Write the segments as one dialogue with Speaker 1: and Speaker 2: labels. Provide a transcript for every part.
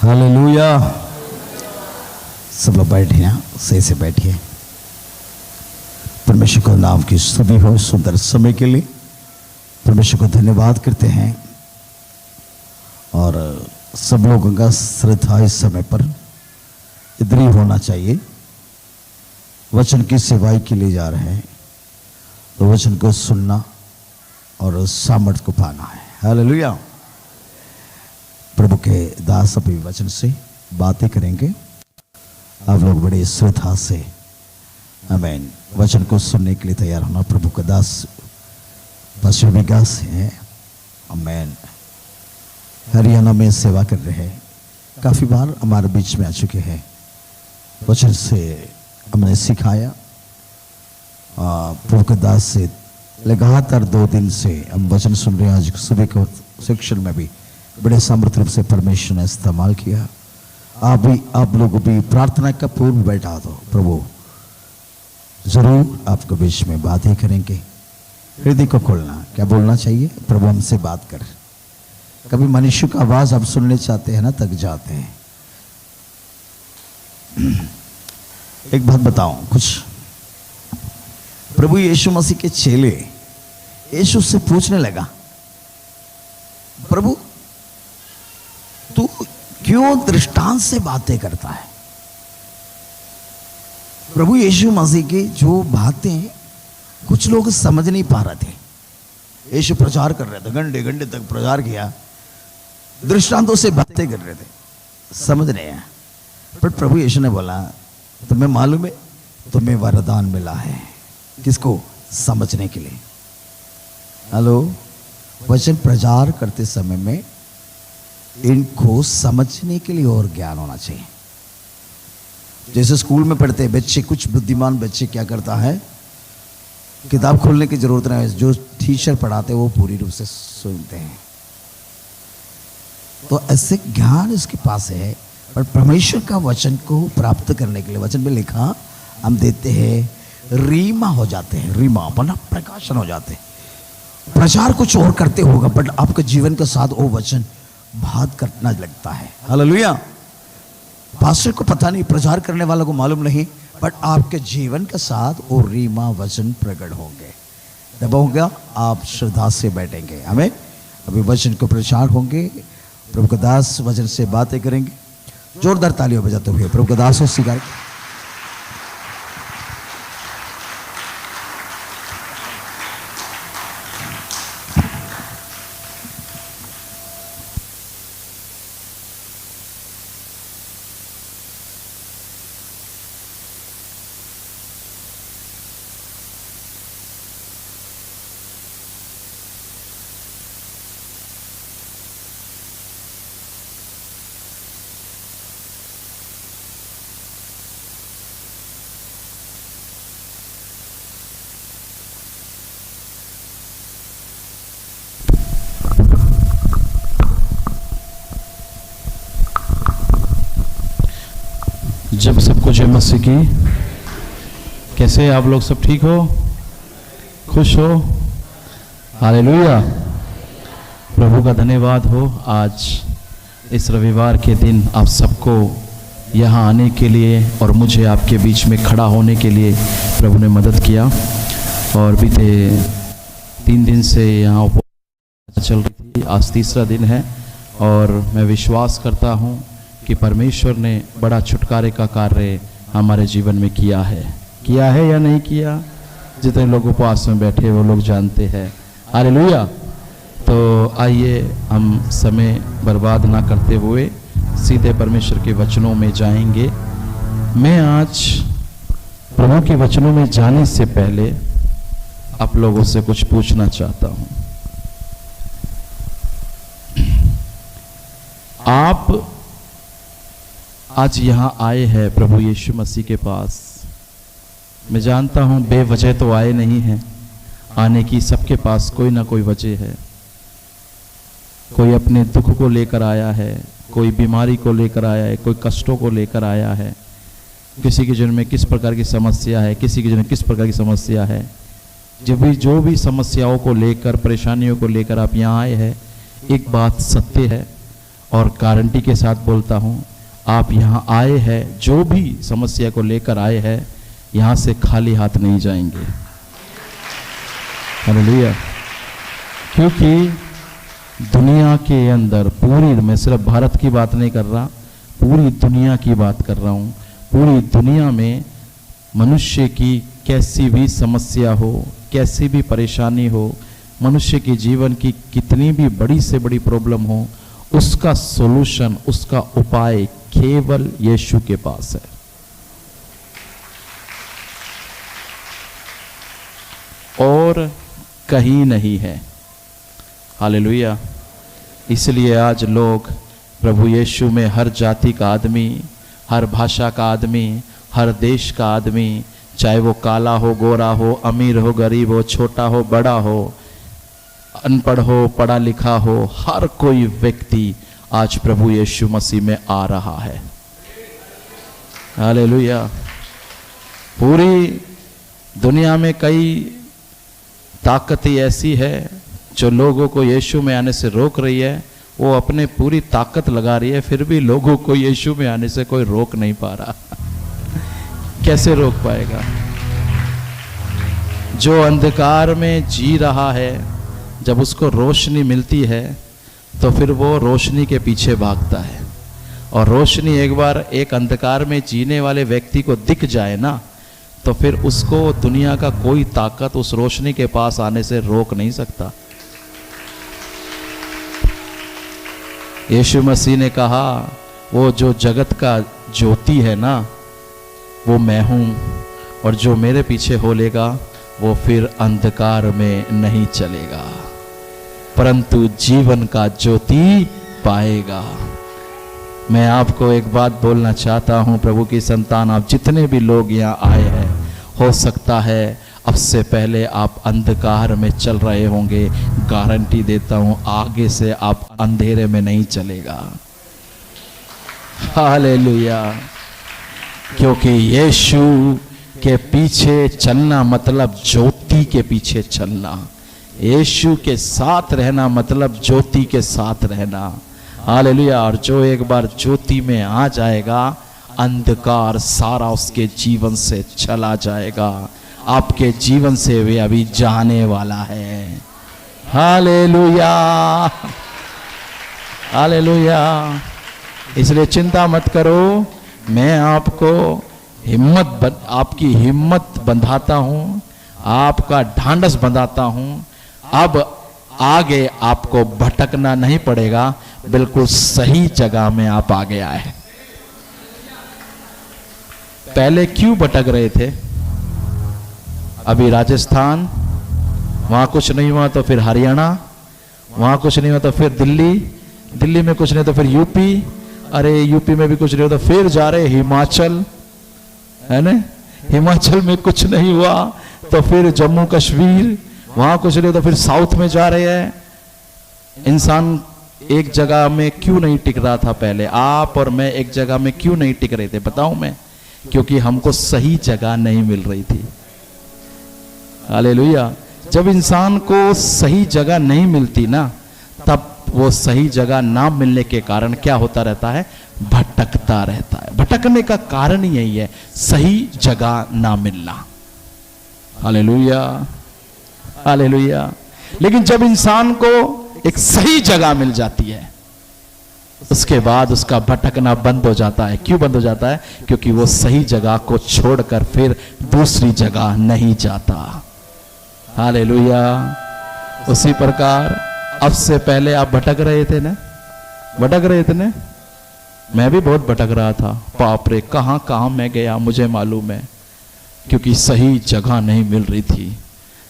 Speaker 1: Hallelujah. सब लोग बैठे हैं, सही से बैठिए। परमेश्वर को नाम की स्तुति हो सुंदर समय के लिए। परमेश्वर को धन्यवाद करते हैं और सब लोगों का श्रद्धा इस समय पर इधर ही होना चाहिए। वचन की सेवाई के लिए जा रहे हैं तो वचन को सुनना और सामर्थ्य को पाना है। हालेलुया। प्रभु के दास अभी वचन से बातें करेंगे। आप लोग बड़े श्रद्धा से आमीन वचन को सुनने के लिए तैयार होना। प्रभु का दास पास्टर विकास है, आमीन, हरियाणा में सेवा कर रहे हैं। काफ़ी बार हमारे बीच में आ चुके हैं। वचन से हमने सिखाया। प्रभु के दास से लगातार 2 दिन से हम वचन सुन रहे हैं। आज सुबह के सेक्शन में भी बड़े सामर्थ्य रूप से परमेश्वर ने इस्तेमाल किया। आप लोग भी प्रार्थना का पूर्व बैठा दो। प्रभु जरूर आपके बीच में बातें करेंगे। हृदय को खोलना, क्या बोलना चाहिए? प्रभु हमसे बात कर। कभी मनुष्य का आवाज आप सुनने चाहते हैं ना, थक जाते हैं। एक बात बताऊं कुछ। प्रभु यीशु मसीह के चेले यीशु से पूछने लगा, प्रभु तू क्यों दृष्टांत से बातें करता है? प्रभु यीशु मसीह की जो बातें कुछ लोग समझ नहीं पा रहे थे। यीशु प्रचार कर रहे थे, घंटे घंटे तक प्रचार किया, दृष्टांतों से बातें कर रहे थे, समझ नहीं आया। पर प्रभु यीशु ने बोला, तुम्हें मालूम है तुम्हें वरदान मिला है। किसको? समझने के लिए। हेलो, वचन प्रचार करते समय में इनको समझने के लिए और ज्ञान होना चाहिए। जैसे स्कूल में पढ़ते हैं बच्चे, कुछ बुद्धिमान बच्चे क्या करता है, किताब खोलने की जरूरत नहीं है, जो टीचर पढ़ाते हैं वो पूरी रूप से सुनते हैं। तो ऐसे ज्ञान इसके पास है। पर परमेश्वर का वचन को प्राप्त करने के लिए वचन में लिखा हम देते हैं, रीमा हो जाते हैं, रीमा अपना प्रकाशन हो जाते हैं। प्रचार कुछ और करते होगा बट आपके जीवन के साथ वो वचन बात करना लगता है। हालेलुया। पास्टर को पता नहीं, प्रचार करने वालों को मालूम नहीं, बट आपके जीवन के साथ वो रीमा वचन प्रकट होंगे। जब होगा आप श्रद्धा से बैठेंगे। हमें अभी वचन को प्रचार होंगे। प्रभु का दास वचन से बातें करेंगे। जोरदार तालियों बजाते हुए प्रभु का दास को स्वीकार।
Speaker 2: जब सबको जय मसीह की। कैसे आप लोग? सब ठीक हो? खुश हो? हालेलुया। प्रभु का धन्यवाद हो। आज इस रविवार के दिन आप सबको यहाँ आने के लिए और मुझे आपके बीच में खड़ा होने के लिए प्रभु ने मदद किया। और बीते 3 दिन से यहाँ चल रही थी, आज तीसरा दिन है और मैं विश्वास करता हूँ कि परमेश्वर ने बड़ा छुटकारे का कार्य हमारे जीवन में किया है या नहीं किया? जितने लोग उपवास में बैठे वो लोग जानते हैं। हालेलुया। तो आइए हम समय बर्बाद ना करते हुए सीधे परमेश्वर के वचनों में जाएंगे। मैं आज प्रभु के वचनों में जाने से पहले आप लोगों से कुछ पूछना चाहता हूँ। आप आज यहाँ आए हैं प्रभु यीशु मसीह के पास। मैं जानता हूँ बेवजह तो आए नहीं हैं। आने की सबके पास कोई ना कोई वजह है। कोई अपने दुख को लेकर आया है, कोई बीमारी को लेकर आया है, कोई कष्टों को लेकर आया है। किसी के जीवन में किस प्रकार की समस्या है, किसी के जीवन में किस प्रकार की समस्या है। जो भी समस्याओं को लेकर, परेशानियों को लेकर आप यहाँ आए हैं, एक बात सत्य है और गारंटी के साथ बोलता हूं, आप यहां आए हैं, जो भी समस्या को लेकर आए हैं, यहां से खाली हाथ नहीं जाएंगे। हालेलुया। क्योंकि दुनिया के अंदर पूरी, मैं सिर्फ भारत की बात नहीं कर रहा, पूरी दुनिया की बात कर रहा हूं। पूरी दुनिया में मनुष्य की कैसी भी समस्या हो, कैसी भी परेशानी हो, मनुष्य के जीवन की कितनी भी बड़ी से बड़ी प्रॉब्लम हो, उसका सॉल्यूशन, उसका उपाय केवल यीशु के पास है। और कहीं नहीं है। हालेलुया। इसलिए आज लोग प्रभु यीशु में हर जाति का आदमी, हर भाषा का आदमी, हर देश का आदमी, चाहे वो काला हो, गोरा हो, अमीर हो, गरीब हो, छोटा हो, बड़ा हो, अनपढ़ हो, पढ़ा लिखा हो, हर कोई व्यक्ति आज प्रभु यीशु मसीह में आ रहा है। हालेलुया। पूरी दुनिया में कई ताकतें ऐसी है जो लोगों को यीशु में आने से रोक रही है। वो अपने पूरी ताकत लगा रही है, फिर भी लोगों को यीशु में आने से कोई रोक नहीं पा रहा। कैसे रोक पाएगा? जो अंधकार में जी रहा है, जब उसको रोशनी मिलती है तो फिर वो रोशनी के पीछे भागता है। और रोशनी एक बार एक अंधकार में जीने वाले व्यक्ति को दिख जाए ना, तो फिर उसको दुनिया का कोई ताकत उस रोशनी के पास आने से रोक नहीं सकता। यीशु मसीह ने कहा, वो जो जगत का ज्योति है ना, वो मैं हूं, और जो मेरे पीछे हो लेगा वो फिर अंधकार में नहीं चलेगा, परंतु जीवन का ज्योति पाएगा। मैं आपको एक बात बोलना चाहता हूं, प्रभु की संतान, आप जितने भी लोग यहाँ आए हैं, हो सकता है अब से पहले आप अंधकार में चल रहे होंगे। गारंटी देता हूं, आगे से आप अंधेरे में नहीं चलेगा। हालेलुया। क्योंकि यीशु के पीछे चलना मतलब ज्योति के पीछे चलना। यीशु के साथ रहना मतलब ज्योति के साथ रहना। हालेलुया। और जो एक बार ज्योति में आ जाएगा, अंधकार सारा उसके जीवन से चला जाएगा। आपके जीवन से वे अभी जाने वाला है। Hallelujah, hallelujah. इसलिए चिंता मत करो, मैं आपको आपकी हिम्मत बंधाता हूं, आपका ढांढस बंधाता हूं। अब आगे आपको भटकना नहीं पड़ेगा, बिल्कुल सही जगह में आप आगे आए। पहले क्यों भटक रहे थे? अभी राजस्थान, वहां कुछ नहीं हुआ तो फिर हरियाणा, वहां कुछ नहीं हुआ तो फिर दिल्ली, दिल्ली में कुछ नहीं तो फिर यूपी, अरे यूपी में भी कुछ नहीं हुआ तो फिर जा रहे हिमाचल, है ना? हिमाचल में कुछ नहीं हुआ तो फिर जम्मू कश्मीर, वहां कुछ नहीं हुआ तो फिर साउथ में जा रहे हैं। इंसान एक जगह में क्यों नहीं टिक रहा था? पहले आप और मैं एक जगह में क्यों नहीं टिक रहे थे बताऊं मैं? क्योंकि हमको सही जगह नहीं मिल रही थी। हालेलुया। जब इंसान को सही जगह नहीं मिलती ना, तब वो सही जगह ना मिलने के कारण क्या होता रहता है? भटकता रहता है। भटकने का कारण ही यही है, सही जगह ना मिलना। Hallelujah, hallelujah. लेकिन जब इंसान को एक सही जगह मिल जाती है, उसके बाद उसका भटकना बंद हो जाता है। क्यों बंद हो जाता है? क्योंकि वो सही जगह को छोड़कर फिर दूसरी जगह नहीं जाता। हालेलुया। उसी प्रकार अब से पहले आप भटक रहे थे ना, भटक रहे थे ना? मैं भी बहुत भटक रहा था। बाप रे, कहां कहां मैं गया मुझे मालूम है, क्योंकि सही जगह नहीं मिल रही थी।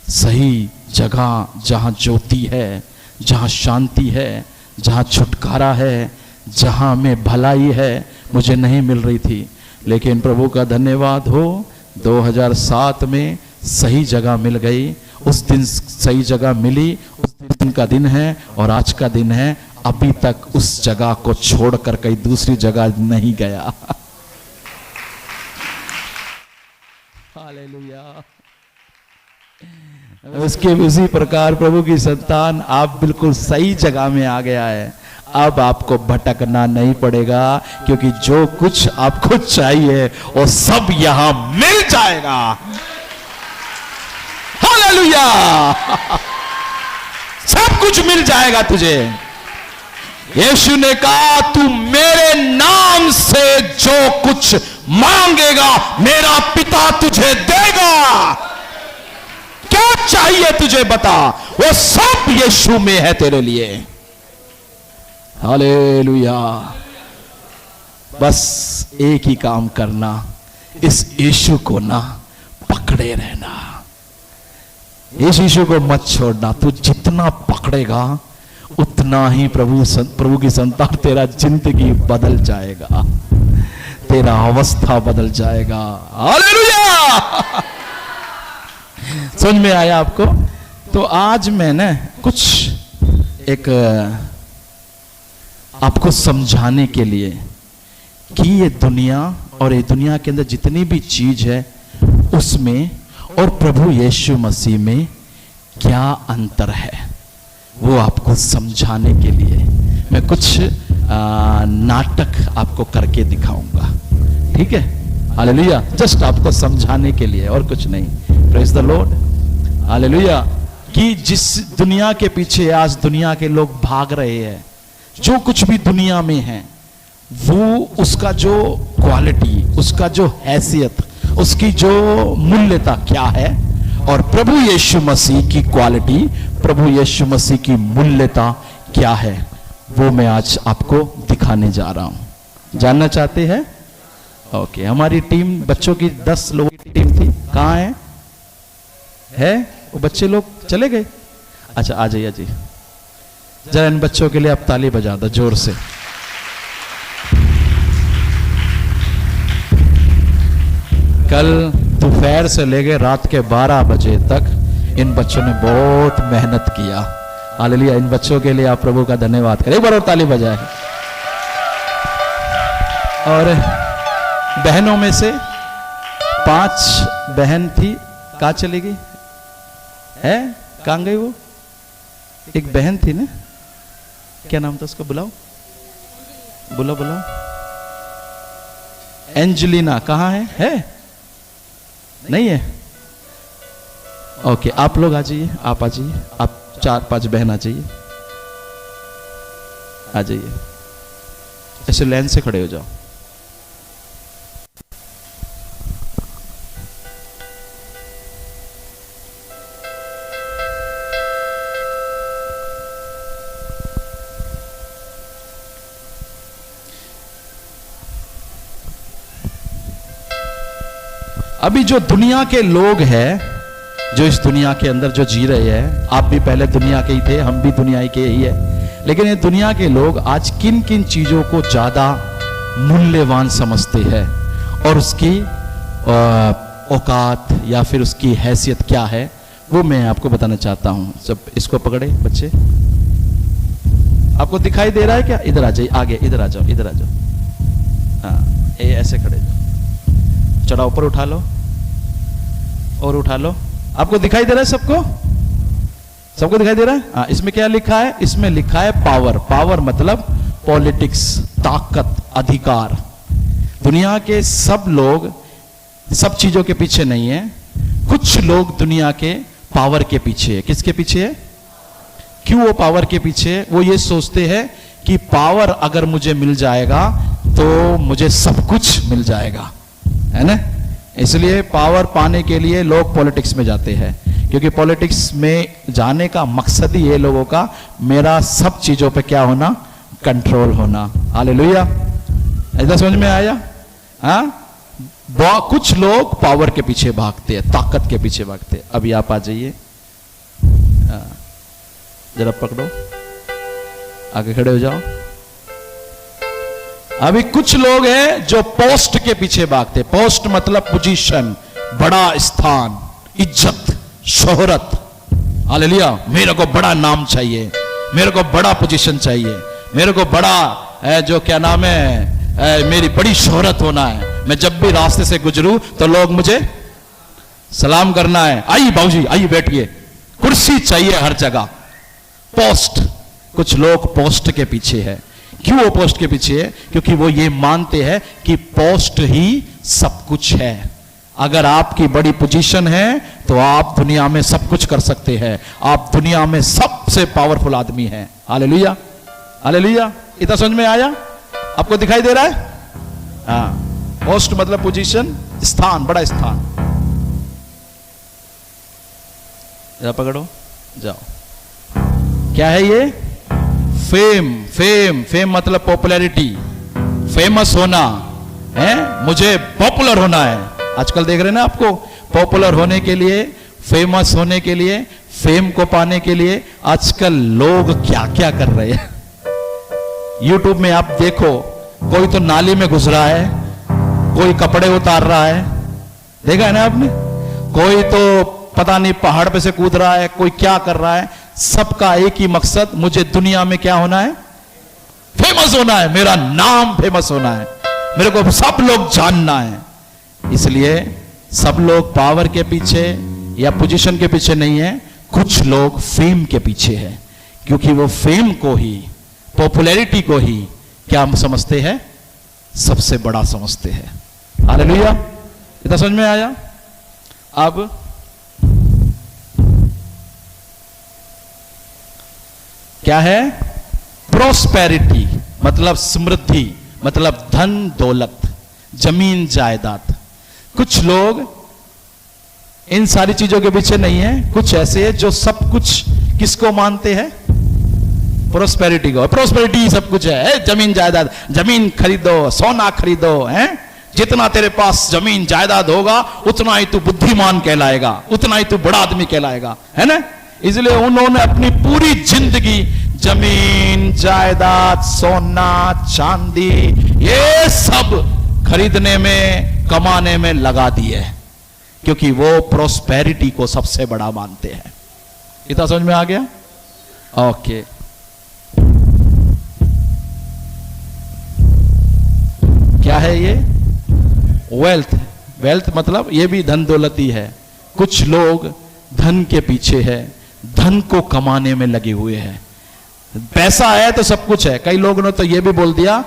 Speaker 2: सही जगह जहां ज्योति है, जहां शांति है, जहां छुटकारा है, जहां में भलाई है, मुझे नहीं मिल रही थी। लेकिन प्रभु का धन्यवाद हो, 2007 में सही जगह मिल गई। उस दिन सही जगह मिली, उस दिन का दिन है और आज का दिन है। अभी तक उस जगह को छोड़कर कहीं दूसरी जगह नहीं गया। हालेलुया। उसके उसी प्रकार प्रभु की संतान, आप बिल्कुल सही जगह में आ गया है। अब आपको भटकना नहीं पड़ेगा, क्योंकि जो कुछ आपको चाहिए वो सब यहां मिल जाएगा। हालेलुया! सब कुछ मिल जाएगा तुझे। यीशु ने कहा, तू मेरे नाम से जो कुछ मांगेगा मेरा पिता तुझे देगा। क्या चाहिए तुझे बता, वो सब यीशु में है तेरे लिए। हालेलुया! बस एक ही काम करना, इस यीशु को ना पकड़े रहना। इस यीशु को मत छोड़ना। तू जितना पकड़ेगा उतना ही प्रभु की संतान तेरा जिंदगी बदल जाएगा, तेरा अवस्था बदल जाएगा। हालेलुया! समझ में आया आपको? तो आज मैंने कुछ एक आपको समझाने के लिए कि ये दुनिया और ये दुनिया के अंदर जितनी भी चीज है उसमें और प्रभु यीशु मसीह में क्या अंतर है, वो आपको समझाने के लिए मैं कुछ नाटक आपको करके दिखाऊंगा। ठीक है? हालेलुया! जस्ट आपको समझाने के लिए और कुछ नहीं। Praise the Lord! हालेलुया! कि जिस दुनिया के पीछे आज दुनिया के लोग भाग रहे हैं, जो कुछ भी दुनिया में है वो उसका जो क्वालिटी, उसका जो हैसियत, उसकी जो मूल्यता क्या है, और प्रभु यीशु मसीह की क्वालिटी, प्रभु यीशु मसीह की मूल्यता क्या है, वो मैं आज आपको दिखाने जा रहा हूं। जानना चाहते हैं? ओके। हमारी टीम बच्चों की 10 लोगों की टीम थी। कहां है वो बच्चे लोग? चले गए? अच्छा, आ जाइए जी। जरा इन बच्चों के लिए आप ताली बजा दो जोर से। कल दोपहर से लेकर रात के 12 बजे तक इन बच्चों ने बहुत मेहनत किया। हालेलुया! इन बच्चों के लिए आप प्रभु का धन्यवाद करें। एक बार और ताली बजाएं। और बहनों में से 5 बहन थी, कहाँ चली गई है? कहाँ गई वो? एक बहन थी ना, क्या नाम था उसका? बुलाओ बुलाओ। एंजेलिना कहाँ है? नहीं है? ओके, आप लोग आ जाइए, आप आ जाइए, आप 4-5 बहन आ जाइए, आ जाइए। ऐसे लाइन से खड़े हो जाओ। अभी जो दुनिया के लोग हैं, जो इस दुनिया के अंदर जो जी रहे हैं, आप भी पहले दुनिया के ही थे, हम भी दुनिया के ही है, लेकिन ये दुनिया के लोग आज किन किन चीजों को ज्यादा मूल्यवान समझते हैं और उसकी औकात या फिर उसकी हैसियत क्या है, वो मैं आपको बताना चाहता हूं। सब इसको पकड़े बच्चे। आपको दिखाई दे रहा है क्या? इधर आ जाइए, आगे इधर आ जाओ, इधर आ जाओ। हाँ, ये ऐसे खड़े जाओ। चढ़ा, ऊपर उठा लो और उठा लो। आपको दिखाई दे रहा है सबको? सबको दिखाई दे रहा है? हाँ, इसमें क्या लिखा है? इसमें लिखा है पावर। पावर मतलब पॉलिटिक्स, ताकत, अधिकार। दुनिया के सब लोग सब चीजों के पीछे नहीं है, कुछ लोग दुनिया के पावर के पीछे है। किसके पीछे है? क्यों वो पावर के पीछे है? वो ये सोचते हैं कि पावर अगर मुझे मिल जाएगा तो मुझे सब कुछ मिल जाएगा, है ना? इसलिए पावर पाने के लिए लोग पॉलिटिक्स में जाते हैं, क्योंकि पॉलिटिक्स में जाने का मकसद ही ये लोगों का मेरा सब चीजों पे क्या होना? कंट्रोल होना। हालेलुया! ऐसा समझ में आया? हाँ, कुछ लोग पावर के पीछे भागते हैं, ताकत के पीछे भागते हैं। अभी आप आ जाइए, जरा पकड़ो, आगे खड़े हो जाओ। अभी कुछ लोग हैं जो पोस्ट के पीछे भागते। पोस्ट मतलब पोजीशन, बड़ा स्थान, इज्जत, शोहरत। हालेलुया! मेरे को बड़ा नाम चाहिए, मेरे को बड़ा पोजीशन चाहिए, मेरे को बड़ा जो क्या नाम है, मेरी बड़ी शोहरत होना है। मैं जब भी रास्ते से गुजरूं तो लोग मुझे सलाम करना है। आइए बाबूजी, आइए बैठिए। कुर्सी चाहिए हर जगह। पोस्ट, कुछ लोग पोस्ट के पीछे है। क्यों वो पोस्ट के पीछे है? क्योंकि वो ये मानते हैं कि पोस्ट ही सब कुछ है। अगर आपकी बड़ी पोजीशन है तो आप दुनिया में सब कुछ कर सकते हैं, आप दुनिया में सबसे पावरफुल आदमी हैं। Hallelujah, hallelujah. इतना समझ में आया? आपको दिखाई दे रहा है? हाँ, पोस्ट मतलब पोजीशन, स्थान, बड़ा स्थान। जरा पकड़ो, जाओ। क्या है ये? फेम। फेम, फेम मतलब पॉपुलैरिटी, फेमस होना है। मुझे पॉपुलर होना है। आजकल देख रहे हैं ना आपको, पॉपुलर होने के लिए, फेमस होने के लिए, फेम को पाने के लिए आजकल लोग क्या क्या कर रहे हैं। यूट्यूब में आप देखो, कोई तो नाली में घुस रहा है, कोई कपड़े उतार रहा है, देखा है ना आपने? कोई तो पता नहीं पहाड़ पे से कूद रहा है, कोई क्या कर रहा है। सबका एक ही मकसद, मुझे दुनिया में क्या होना है? फेमस होना है, मेरा नाम फेमस होना है, मेरे को सब लोग जानना है। इसलिए सब लोग पावर के पीछे या पोजीशन के पीछे नहीं है, कुछ लोग फेम के पीछे है, क्योंकि वो फेम को ही, पॉपुलैरिटी को ही क्या समझते हैं? सबसे बड़ा समझते हैं। हालेलुया, इतना समझ में आया? अब क्या है? प्रोस्पेरिटी मतलब समृद्धि, मतलब धन दौलत, जमीन जायदाद। कुछ लोग इन सारी चीजों के पीछे नहीं है। कुछ ऐसे हैं जो सब कुछ किसको मानते हैं? प्रोस्पेरिटी को। प्रोस्पेरिटी सब कुछ है, जमीन जायदाद, जमीन खरीदो, सोना खरीदो, हैं? जितना तेरे पास जमीन जायदाद होगा उतना ही तू बुद्धिमान कहलाएगा, उतना ही तू बड़ा आदमी कहलाएगा, है ना? इसलिए उन्होंने अपनी पूरी जिंदगी जमीन जायदाद, सोना चांदी, ये सब खरीदने में, कमाने में लगा दिए, क्योंकि वो प्रोस्पेरिटी को सबसे बड़ा मानते हैं। इतना समझ में आ गया? ओके। क्या है ये? वेल्थ। वेल्थ मतलब ये भी धन दौलत ही है। कुछ लोग धन के पीछे है, धन को कमाने में लगे हुए हैं। पैसा है तो सब कुछ है। कई लोगों ने तो ये भी बोल दिया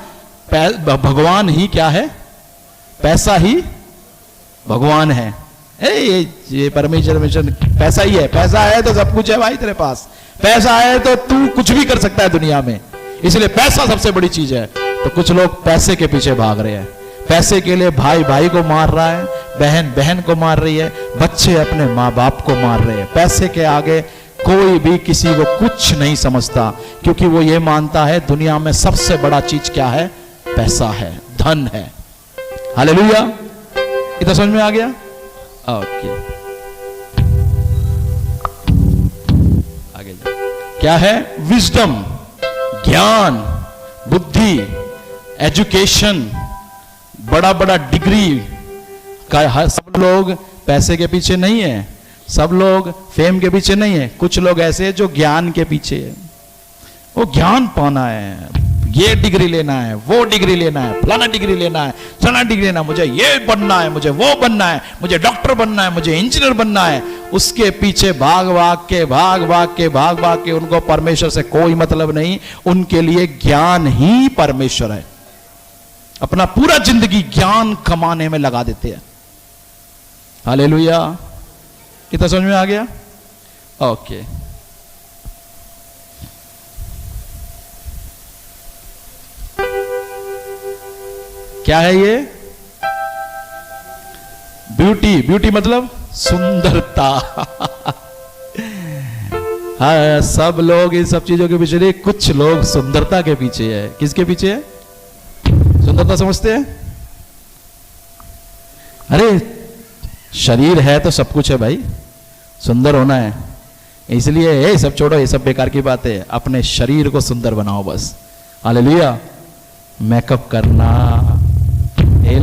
Speaker 2: भगवान ही क्या है? पैसा ही भगवान है। ये परमेश्वर पैसा ही है, पैसा है तो सब कुछ है भाई तेरे पास। पैसा है तो तू कुछ भी कर सकता है दुनिया में, इसलिए पैसा सबसे बड़ी चीज है। तो कुछ लोग पैसे के पीछे भाग रहे हैं। पैसे के लिए भाई भाई को मार रहा है, बहन बहन को मार रही है, बच्चे अपने माँ बाप को मार रहे हैं। पैसे के आगे कोई भी किसी को कुछ नहीं समझता, क्योंकि वो ये मानता है दुनिया में सबसे बड़ा चीज क्या है? पैसा है, धन है। हालेलुया, इतना समझ में आ गया? ओके, आगे क्या है? विजडम, ज्ञान, बुद्धि, एजुकेशन, बड़ा बड़ा डिग्री का। सब लोग पैसे के पीछे नहीं है, सब लोग फेम के पीछे नहीं है। कुछ लोग ऐसे हैं जो ज्ञान के पीछे है। वो ज्ञान पाना है, ये डिग्री लेना है, वो डिग्री लेना है, फलाना डिग्री लेना है, फलाना डिग्री लेना है, मुझे ये बनना है, मुझे वो बनना है, मुझे डॉक्टर बनना है, मुझे इंजीनियर बनना है। उसके पीछे भाग भाग के उनको परमेश्वर से कोई मतलब नहीं। उनके लिए ज्ञान ही परमेश्वर है। अपना पूरा जिंदगी ज्ञान कमाने में लगा देते हैं। हालेलुया, कितना समझ में आ गया? ओके, क्या है ये? ब्यूटी। ब्यूटी मतलब सुंदरता। हाँ, सब लोग इन सब चीजों के पीछे नहीं, कुछ लोग सुंदरता के पीछे है। किसके पीछे है? सुंदरता समझते हैं? अरे शरीर है तो सब कुछ है भाई, सुंदर होना है। इसलिए ये सब छोड़ो, ये सब बेकार की बात है। अपने शरीर को सुंदर बनाओ बस। हालेलुया। मेकअप करना, ये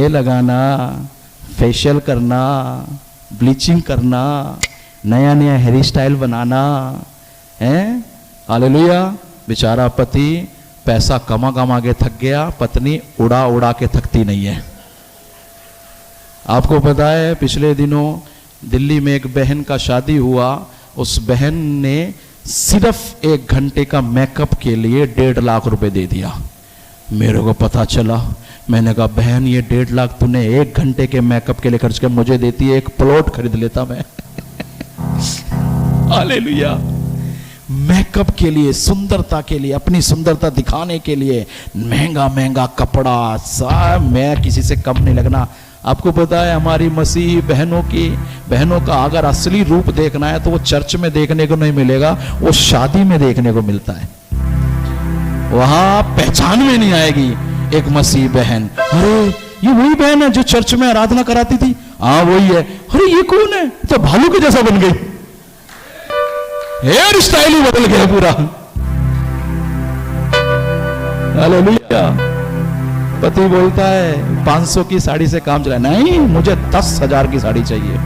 Speaker 2: लगाना, फेशियल करना, ब्लीचिंग करना, नया नया हेयर स्टाइल बनाना है। हालेलुया। बेचारा पति पैसा कमा कमा के थक गया, पत्नी उड़ा उड़ा के थकती नहीं है। आपको पता है पिछले दिनों दिल्ली में एक बहन का शादी हुआ। उस बहन ने सिर्फ 1 घंटे का मेकअप के लिए 1.5 लाख रुपए दे दिया। मेरे को पता चला, मैंने कहा बहन ये 1.5 लाख तूने 1 घंटे के मेकअप के लिए खर्च कर, मुझे देती है 1 प्लॉट खरीद लेता मैं। हालेलुया। मेकअप के लिए, सुंदरता के लिए, अपनी सुंदरता दिखाने के लिए महंगा महंगा कपड़ा, सब। मैं किसी से कम नहीं लगना। आपको पता है हमारी मसीही बहनों का अगर असली रूप देखना है तो वो चर्च में देखने को नहीं मिलेगा, वो शादी में देखने को मिलता है। वहां पहचान में नहीं आएगी एक मसीही बहन। अरे ये वही बहन है जो चर्च में आराधना कराती थी। हाँ वही है। अरे ये कौन है? तो भालू के जैसा बन गई, हेयर स्टाइल ही बदल गया पूरा। हालेलुया। पति बोलता है 500 की साड़ी से काम चला, नहीं मुझे 10,000 की साड़ी चाहिए।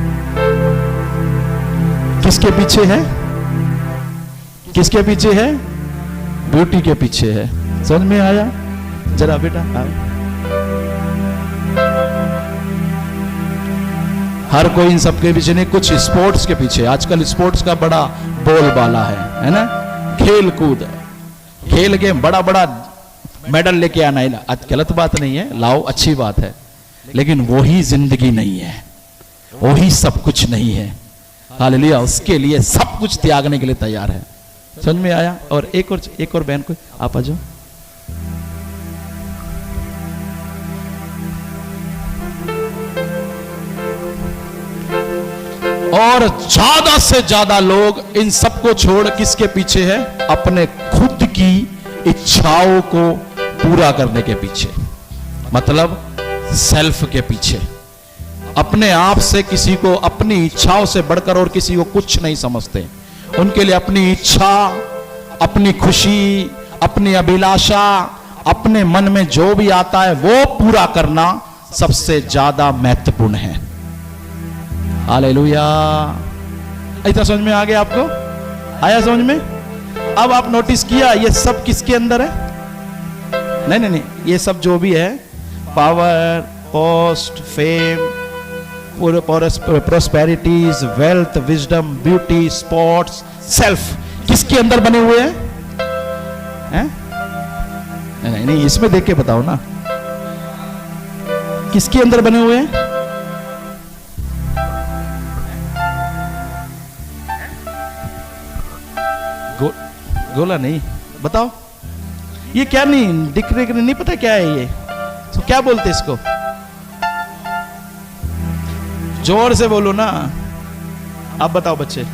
Speaker 2: किसके पीछे है? किसके पीछे है? ब्यूटी के पीछे है। समझ में आया? जरा बेटा आओ। हर कोई इन सबके पीछे नहीं, कुछ स्पोर्ट्स के पीछे। आजकल स्पोर्ट्स का बड़ा बोलबाला है ना? खेल कूद, खेल गेम, बड़ा बड़ा मेडल लेके आना है। गलत बात नहीं है, लाओ, अच्छी बात है, लेकिन वही जिंदगी नहीं है, वही सब कुछ नहीं है। हालेलुया। उसके लिए सब कुछ त्यागने के लिए तैयार है। समझ में आया? और एक और बहन को आप आ जाओ। और ज्यादा से ज्यादा लोग इन सबको छोड़ किसके पीछे है? अपने खुद की इच्छाओं को पूरा करने के पीछे, मतलब सेल्फ के पीछे। अपने आप से किसी को, अपनी इच्छाओं से बढ़कर और किसी को कुछ नहीं समझते। उनके लिए अपनी इच्छा, अपनी खुशी, अपनी अभिलाषा, अपने मन में जो भी आता है वो पूरा करना सबसे ज्यादा महत्वपूर्ण है। हालेलुया। इतना समझ में आ गया आपको? आया समझ में? अब आप नोटिस किया ये सब किसके अंदर है? नहीं, ये सब जो भी है, power, post, fame, prosperities, wealth, wisdom, beauty, sports, self, किसके अंदर बने हुए हैं? नहीं, इसमें देख के बताओ ना, किसके अंदर बने हुए हैं? गोला नहीं, बताओ। ये क्या नहीं दिख रहे, नहीं पता क्या है ये? तो क्या बोलते इसको? जोर से बोलो ना। आप बताओ बच्चे।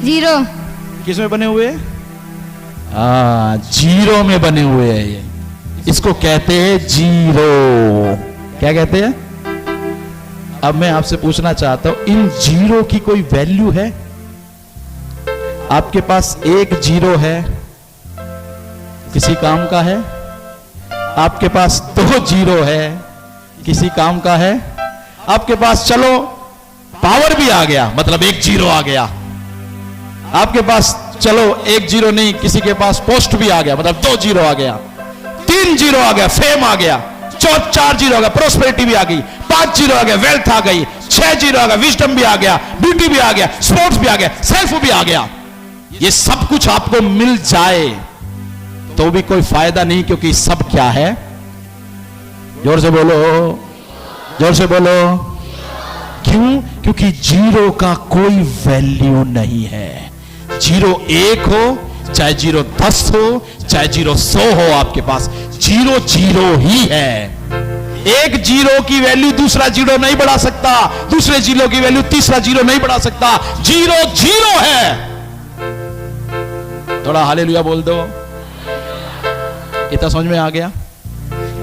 Speaker 3: जीरो।
Speaker 2: किस में बने हुए? जीरो में बने हुए हैं ये। इसको कहते हैं जीरो। क्या कहते हैं? अब मैं आपसे पूछना चाहता हूं, इन जीरो की कोई वैल्यू है? आपके पास 1 जीरो है, किसी काम का है? आपके पास 2 जीरो है, किसी काम का है? आपके पास चलो पावर भी आ गया, मतलब 1 जीरो आ गया। आपके पास चलो 1 जीरो नहीं, किसी के पास पोस्ट भी आ गया, मतलब 2 जीरो आ गया। 3 जीरो आ गया, फेम आ गया। 4 जीरो आ गया, प्रोस्पेरिटी भी आ गई। 5 जीरो आ गया, वेल्थ आ गई। 6 जीरो आ गया, विजडम भी आ गया, ब्यूटी भी आ गया, स्पोर्ट्स भी आ गया, सेल्फ भी आ गया। ये सब कुछ आपको मिल जाए तो भी कोई फायदा नहीं, क्योंकि सब क्या है? जोर से बोलो, जोर से बोलो। क्यों? क्योंकि जीरो का कोई वैल्यू नहीं है। जीरो 1 हो, चाहे जीरो 10 हो, चाहे जीरो 100 हो, आपके पास जीरो जीरो ही है। 1 जीरो की वैल्यू दूसरा जीरो नहीं बढ़ा सकता, दूसरे जीरो की वैल्यू तीसरा जीरो नहीं बढ़ा सकता। जीरो जीरो है। थोड़ा हालेलुया बोल दो। इतना समझ में आ गया?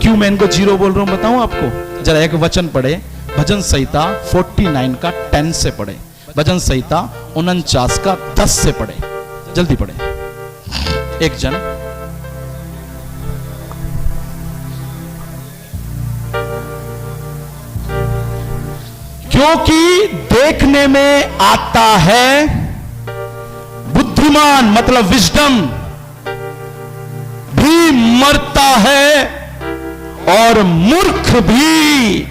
Speaker 2: क्यों मैं इनको जीरो बोल रहा हूं बताऊं आपको? जरा एक वचन पढ़े, भजन संहिता 49 का 10 से पढ़े, भजन संहिता 49 का 10 से पढ़े, जल्दी पढ़े एक जन। क्योंकि देखने में आता है, बुद्धिमान मतलब विजडम भी मरता है और मूर्ख भी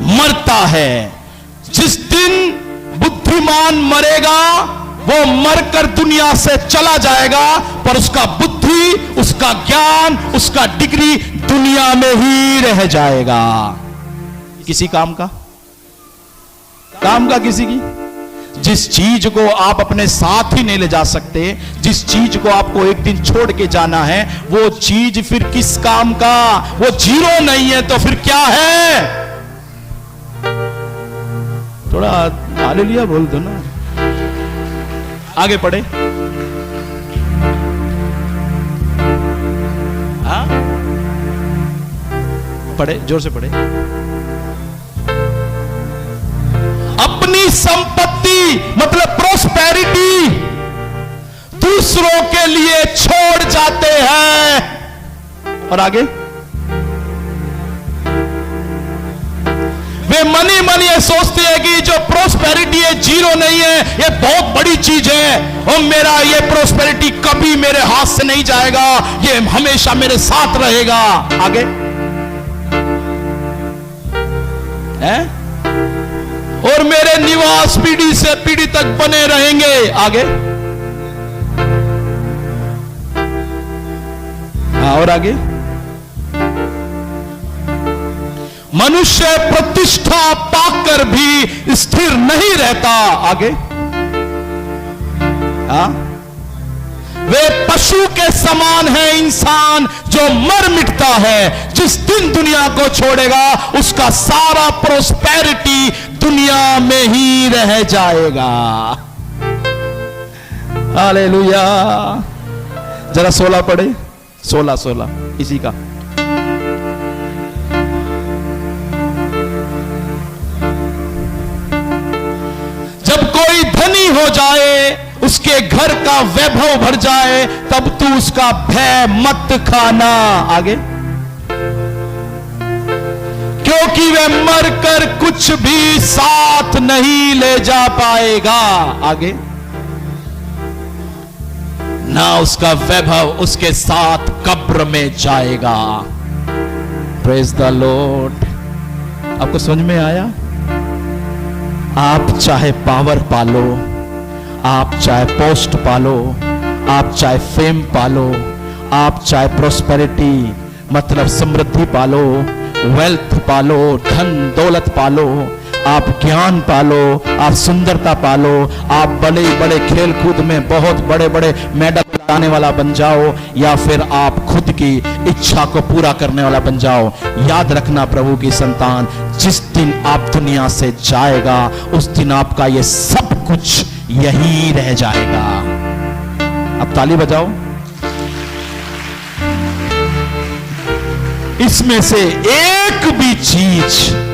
Speaker 2: मरता है। जिस दिन बुद्धिमान मरेगा, वो मरकर दुनिया से चला जाएगा, पर उसका बुद्धि, उसका ज्ञान, उसका डिग्री दुनिया में ही रह जाएगा। किसी काम का किसी की, जिस चीज को आप अपने साथ ही नहीं ले जा सकते, जिस चीज को आपको एक दिन छोड़ के जाना है, वो चीज फिर किस काम का? वो जीरो नहीं है तो फिर क्या है? थोड़ा हालेलुया बोल दो ना। आगे पढ़े। हाँ, पढ़े, जोर से पढ़े। अपनी संपत्ति मतलब प्रोस्पेरिटी दूसरों के लिए छोड़ जाते हैं। और आगे वे मन ये सोचते हैं कि जो प्रोस्पेरिटी है जीरो नहीं है, ये बहुत बड़ी चीज है, और मेरा ये प्रोस्पेरिटी कभी मेरे हाथ से नहीं जाएगा, ये हमेशा मेरे साथ रहेगा। आगे है? और मेरे निवास पीढ़ी से पीढ़ी तक बने रहेंगे। आगे और आगे मनुष्य प्रतिष्ठा पाकर भी स्थिर नहीं रहता। आगे वे पशु के समान है इंसान जो मर मिटता है, जिस दिन दुनिया को छोड़ेगा उसका सारा प्रोस्पेरिटी दुनिया में ही रह जाएगा। हालेलुया। जरा 16 पढ़े, 16 इसी का। जब कोई धनी हो जाए, उसके घर का वैभव भर जाए, तब तू उसका भय मत खाना। आगे क्योंकि वह मरकर कुछ भी साथ नहीं ले जा पाएगा। आगे ना उसका वैभव उसके साथ कब्र में जाएगा। Praise the Lord. आपको समझ में आया? आप चाहे पावर पालो, आप चाहे पोस्ट पालो, आप चाहे फेम पालो, आप चाहे प्रोस्पेरिटी मतलब समृद्धि पालो, वेल्थ पालो, धन दौलत पालो, आप ज्ञान पालो, आप सुंदरता पालो, आप बड़े बड़े खेल कूद में बहुत बड़े बड़े मेडल लाने वाला बन जाओ, या फिर आप खुद की इच्छा को पूरा करने वाला बन जाओ, याद रखना प्रभु की संतान, जिस दिन आप दुनिया से जाएगा उस दिन आपका ये सब कुछ यही रह जाएगा। अब ताली बजाओ। इसमें से एक भी चीज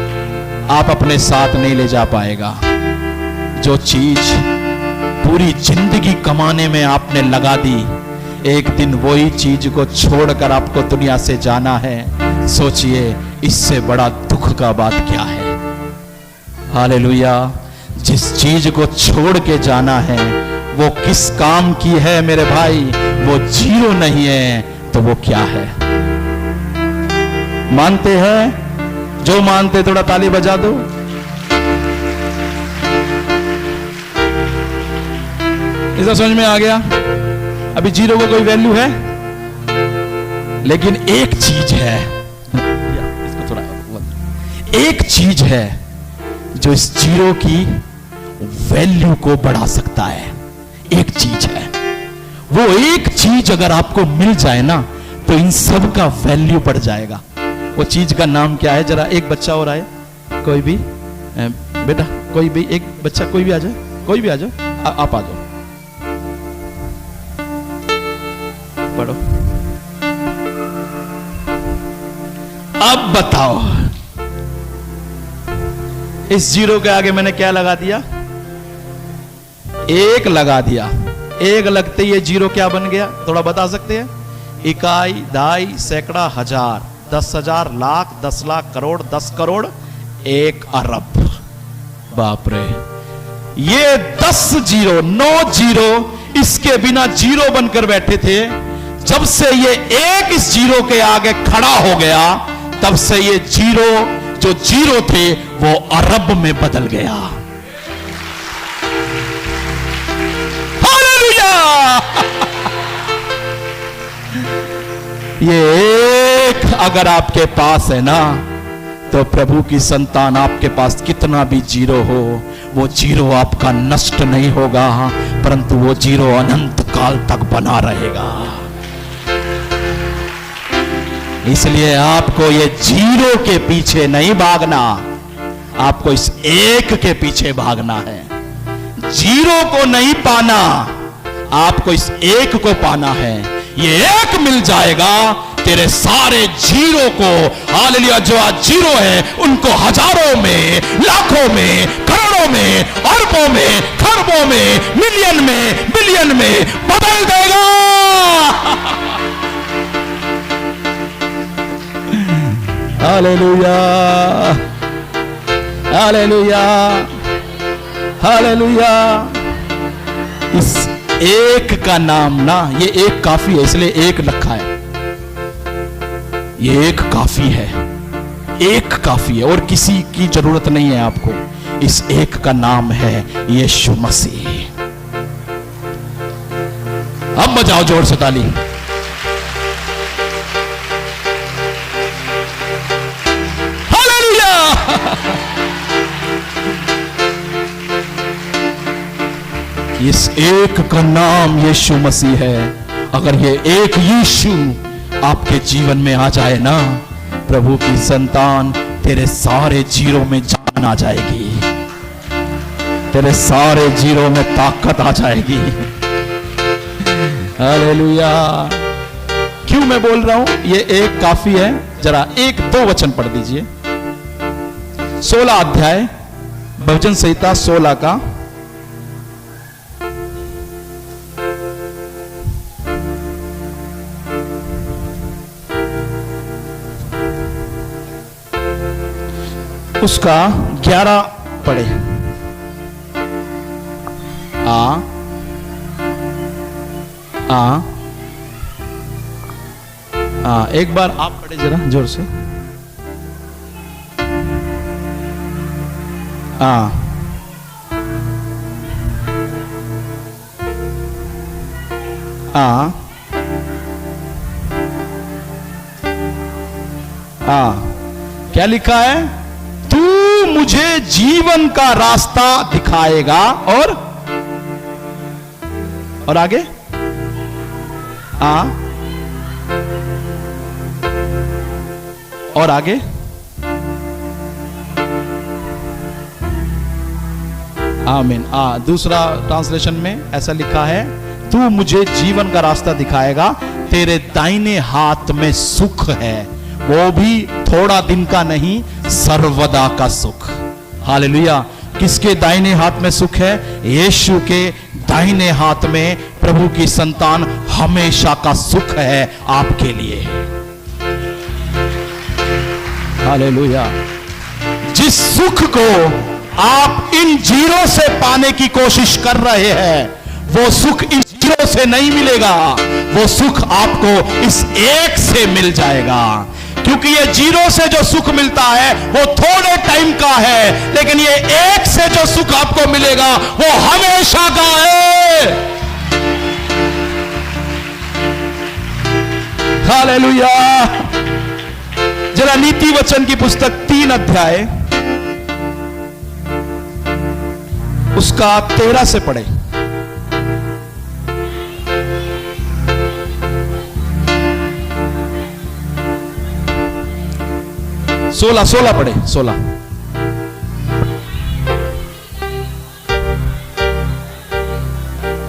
Speaker 2: आप अपने साथ नहीं ले जा पाएगा। जो चीज पूरी जिंदगी कमाने में आपने लगा दी, एक दिन वही चीज को छोड़कर आपको दुनिया से जाना है। सोचिए इससे बड़ा दुख का बात क्या है। हालेलुया। जिस चीज को छोड़ के जाना है वो किस काम की है मेरे भाई? वो जीरो नहीं है तो वो क्या है? मानते हैं? जो मानते थोड़ा ताली बजा दो। इसे समझ में आ गया? अभी जीरो को कोई वैल्यू है, लेकिन एक चीज है, इसको थोड़ा, एक चीज है जो इस जीरो की वैल्यू को बढ़ा सकता है। एक चीज है, वो एक चीज अगर आपको मिल जाए ना तो इन सब का वैल्यू बढ़ जाएगा। वो चीज का नाम क्या है? जरा एक बच्चा और आए, कोई भी बेटा, कोई भी एक बच्चा, कोई भी आ जाए, कोई भी आ जाओ, आप आ जाओ, पढ़ो। अब बताओ इस जीरो के आगे मैंने क्या लगा दिया? एक लगा दिया। एक लगते ये जीरो क्या बन गया? थोड़ा बता सकते हैं? इकाई, दहाई, सैकड़ा, हजार, 10,000, लाख, 10 लाख, करोड़, 10 करोड़, 1 अरब। बाप रे, ये 10 जीरो, 9 जीरो इसके बिना जीरो बनकर बैठे थे। जब से ये एक इस जीरो के आगे खड़ा हो गया, तब से ये जीरो जो जीरो थे वो अरब में बदल गया। ये एक अगर आपके पास है ना, तो प्रभु की संतान, आपके पास कितना भी जीरो हो, वो जीरो आपका नष्ट नहीं होगा, परंतु वो जीरो अनंत काल तक बना रहेगा। इसलिए आपको ये जीरो के पीछे नहीं भागना, आपको इस एक के पीछे भागना है। जीरो को नहीं पाना, आपको इस एक को पाना है। ये एक मिल जाएगा, तेरे सारे जीरो को, हालेलुया, जो आज जीरो है उनको हजारों में, लाखों में, करोड़ों में, अरबों में, खरबों में, मिलियन में, बिलियन में बदल देगा। Hallelujah, hallelujah, hallelujah. इस एक का नाम ना, ये एक काफी है, इसलिए एक रखा है। ये एक काफी है, एक काफी है, और किसी की जरूरत नहीं है आपको। इस एक का नाम है यीशु मसीह। अब बजाओ जोर से ताली। हालेलुया। इस एक का नाम यीशु मसीह है। अगर ये एक यीशु आपके जीवन में आ जाए ना, प्रभु की संतान, तेरे सारे जीरो में जान आ जाएगी, तेरे सारे जीरो में ताकत आ जाएगी। हालेलुया। क्यों मैं बोल रहा हूं ये एक काफी है? जरा एक दो वचन पढ़ दीजिए। 16 अध्याय भजन संहिता 16 का उसका 11 पढ़े। एक बार आप पढ़े जरा जोर से। क्या लिखा है? तू मुझे जीवन का रास्ता दिखाएगा, और आगे और आगे आमीन। दूसरा ट्रांसलेशन में ऐसा लिखा है, तू मुझे जीवन का रास्ता दिखाएगा, तेरे दाहिने हाथ में सुख है, वो भी थोड़ा दिन का नहीं, सर्वदा का सुख। हालेलुया। किसके दाहिने हाथ में सुख है? यीशु के दाहिने हाथ में प्रभु की संतान, हमेशा का सुख है आपके लिए। हालेलुया। जिस सुख को आप इन जीरो से पाने की कोशिश कर रहे हैं, वो सुख इन जीरो से नहीं मिलेगा, वो सुख आपको इस एक से मिल जाएगा। क्योंकि ये जीरो से जो सुख मिलता है वो थोड़े टाइम का है, लेकिन ये एक से जो सुख आपको मिलेगा वो हमेशा का है। हालेलुया। जरा नीति वचन की पुस्तक 3 अध्याय उसका 13 से पढ़े। सोलह पढ़े, 16।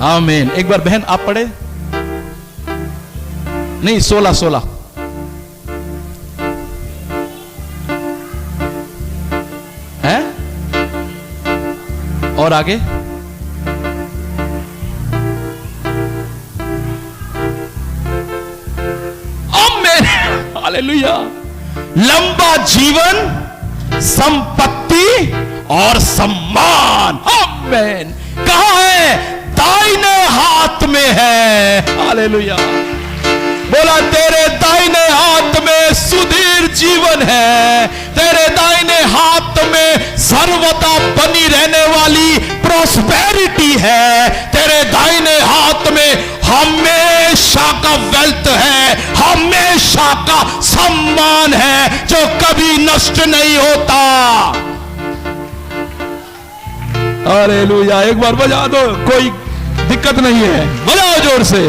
Speaker 2: आमीन। एक बार बहन आप पढ़े। नहीं, 16 है, और आगे आमीन। हालेलुया। लंबा जीवन, संपत्ति और सम्मान। आमीन। कहां है? दाहिने हाथ में है। हालेलुया। बोला, तेरे दाहिने हाथ में सुधीर जीवन है, तेरे दाहिने हाथ में सर्वदा बनी रहने वाली प्रॉस्पेरिटी है। तेरे दाहिने हाथ में हमेशा का वेल्थ है, हमेशा का सम्मान है जो कभी नष्ट नहीं होता। हालेलुया। एक बार बजा दो, कोई दिक्कत नहीं है, बजाओ जोर से।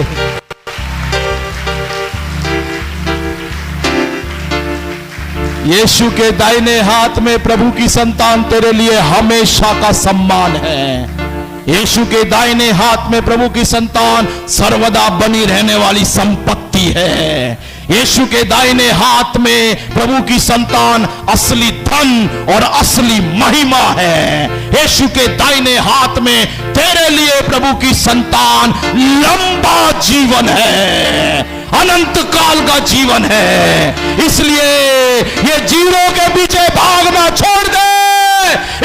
Speaker 2: यीशु के दाहिने हाथ में प्रभु की संतान तेरे लिए हमेशा का सम्मान है। यीशु के दाहिने हाथ में प्रभु की संतान सर्वदा बनी रहने वाली संपत्ति है। यीशु के दाहिने हाथ में प्रभु की संतान असली धन और असली महिमा है। यीशु के दाहिने हाथ में तेरे लिए प्रभु की संतान लंबा जीवन है, अनंत काल का जीवन है। इसलिए ये जीरो के पीछे भागना छोड़ दे,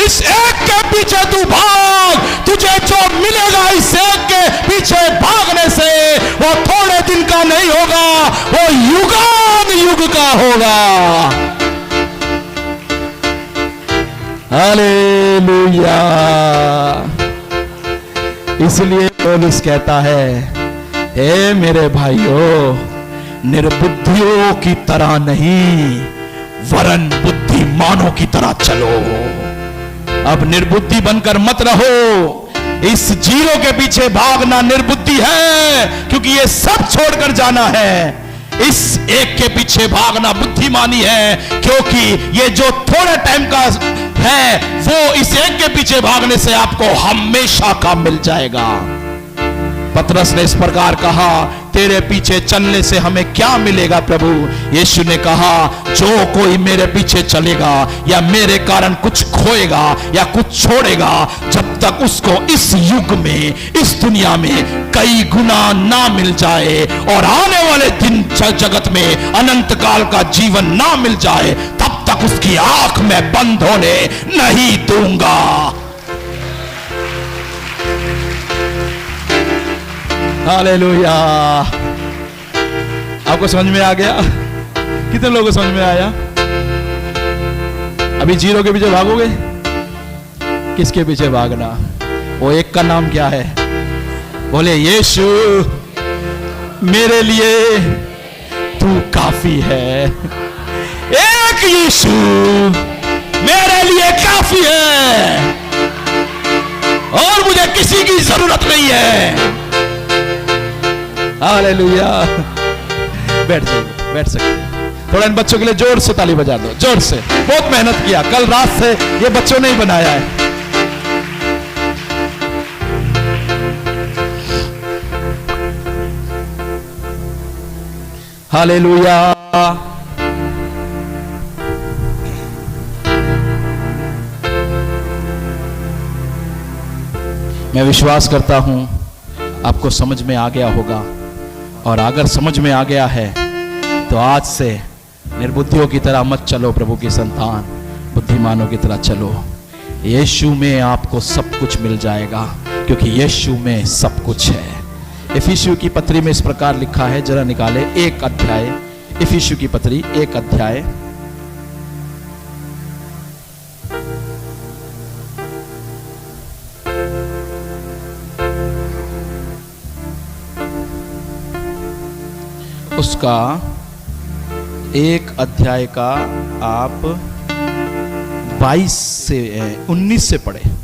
Speaker 2: इस एक के पीछे तू भाग। तुझे जो मिलेगा इस एक के पीछे भागने से वो थोड़े दिन का नहीं होगा, वो युगान युग का होगा। हालेलुया। इसलिए पौलुस कहता है, हे मेरे भाइयों, निर्बुद्धियों की तरह नहीं वरन बुद्धिमानों की तरह चलो। अब निर्बुद्धि बनकर मत रहो। इस जीरो के पीछे भागना निर्बुद्धि है, क्योंकि ये सब छोड़कर जाना है। इस एक के पीछे भागना बुद्धिमानी है, क्योंकि ये जो थोड़ा टाइम का है वो इस एक के पीछे भागने से आपको हमेशा का मिल जाएगा। पतरस ने इस प्रकार कहा, तेरे पीछे चलने से हमें क्या मिलेगा प्रभु? यीशु ने कहा, जो कोई मेरे पीछे चलेगा या मेरे कारण कुछ खोएगा या कुछ छोड़ेगा, जब तक उसको इस युग में, इस दुनिया में कई गुना ना मिल जाए और आने वाले दिन जगत में अनंत काल का जीवन ना मिल जाए, तब तक उसकी आंख में बंद होने नहीं दूंगा। हालेलुया। आपको समझ में आ गया? कितने लोगों को समझ में आया? अभी जीरो के पीछे भागोगे? किसके पीछे भागना? वो एक का नाम क्या है? बोले, यीशु मेरे लिए तू काफी है। एक यीशु मेरे लिए काफी है और मुझे किसी की जरूरत नहीं है। हालेलुया। बैठ जाइए, बैठ सकते हैं। थोड़ा इन बच्चों के लिए जोर से ताली बजा दो, जोर से। बहुत मेहनत किया, कल रात से ये बच्चों ने ही बनाया है। हालेलुया। मैं विश्वास करता हूं आपको समझ में आ गया होगा, और अगर समझ में आ गया है तो आज से निर्बुद्धियों की तरह मत चलो, प्रभु की संतान बुद्धिमानों की तरह चलो। यीशु में आपको सब कुछ मिल जाएगा, क्योंकि यीशु में सब कुछ है। इफिसियों की पत्री में इस प्रकार लिखा है, जरा निकाले एक अध्याय, इफिसियों की पत्री एक अध्याय। उसका एक अध्याय का आप 22 से 19 से पढ़े।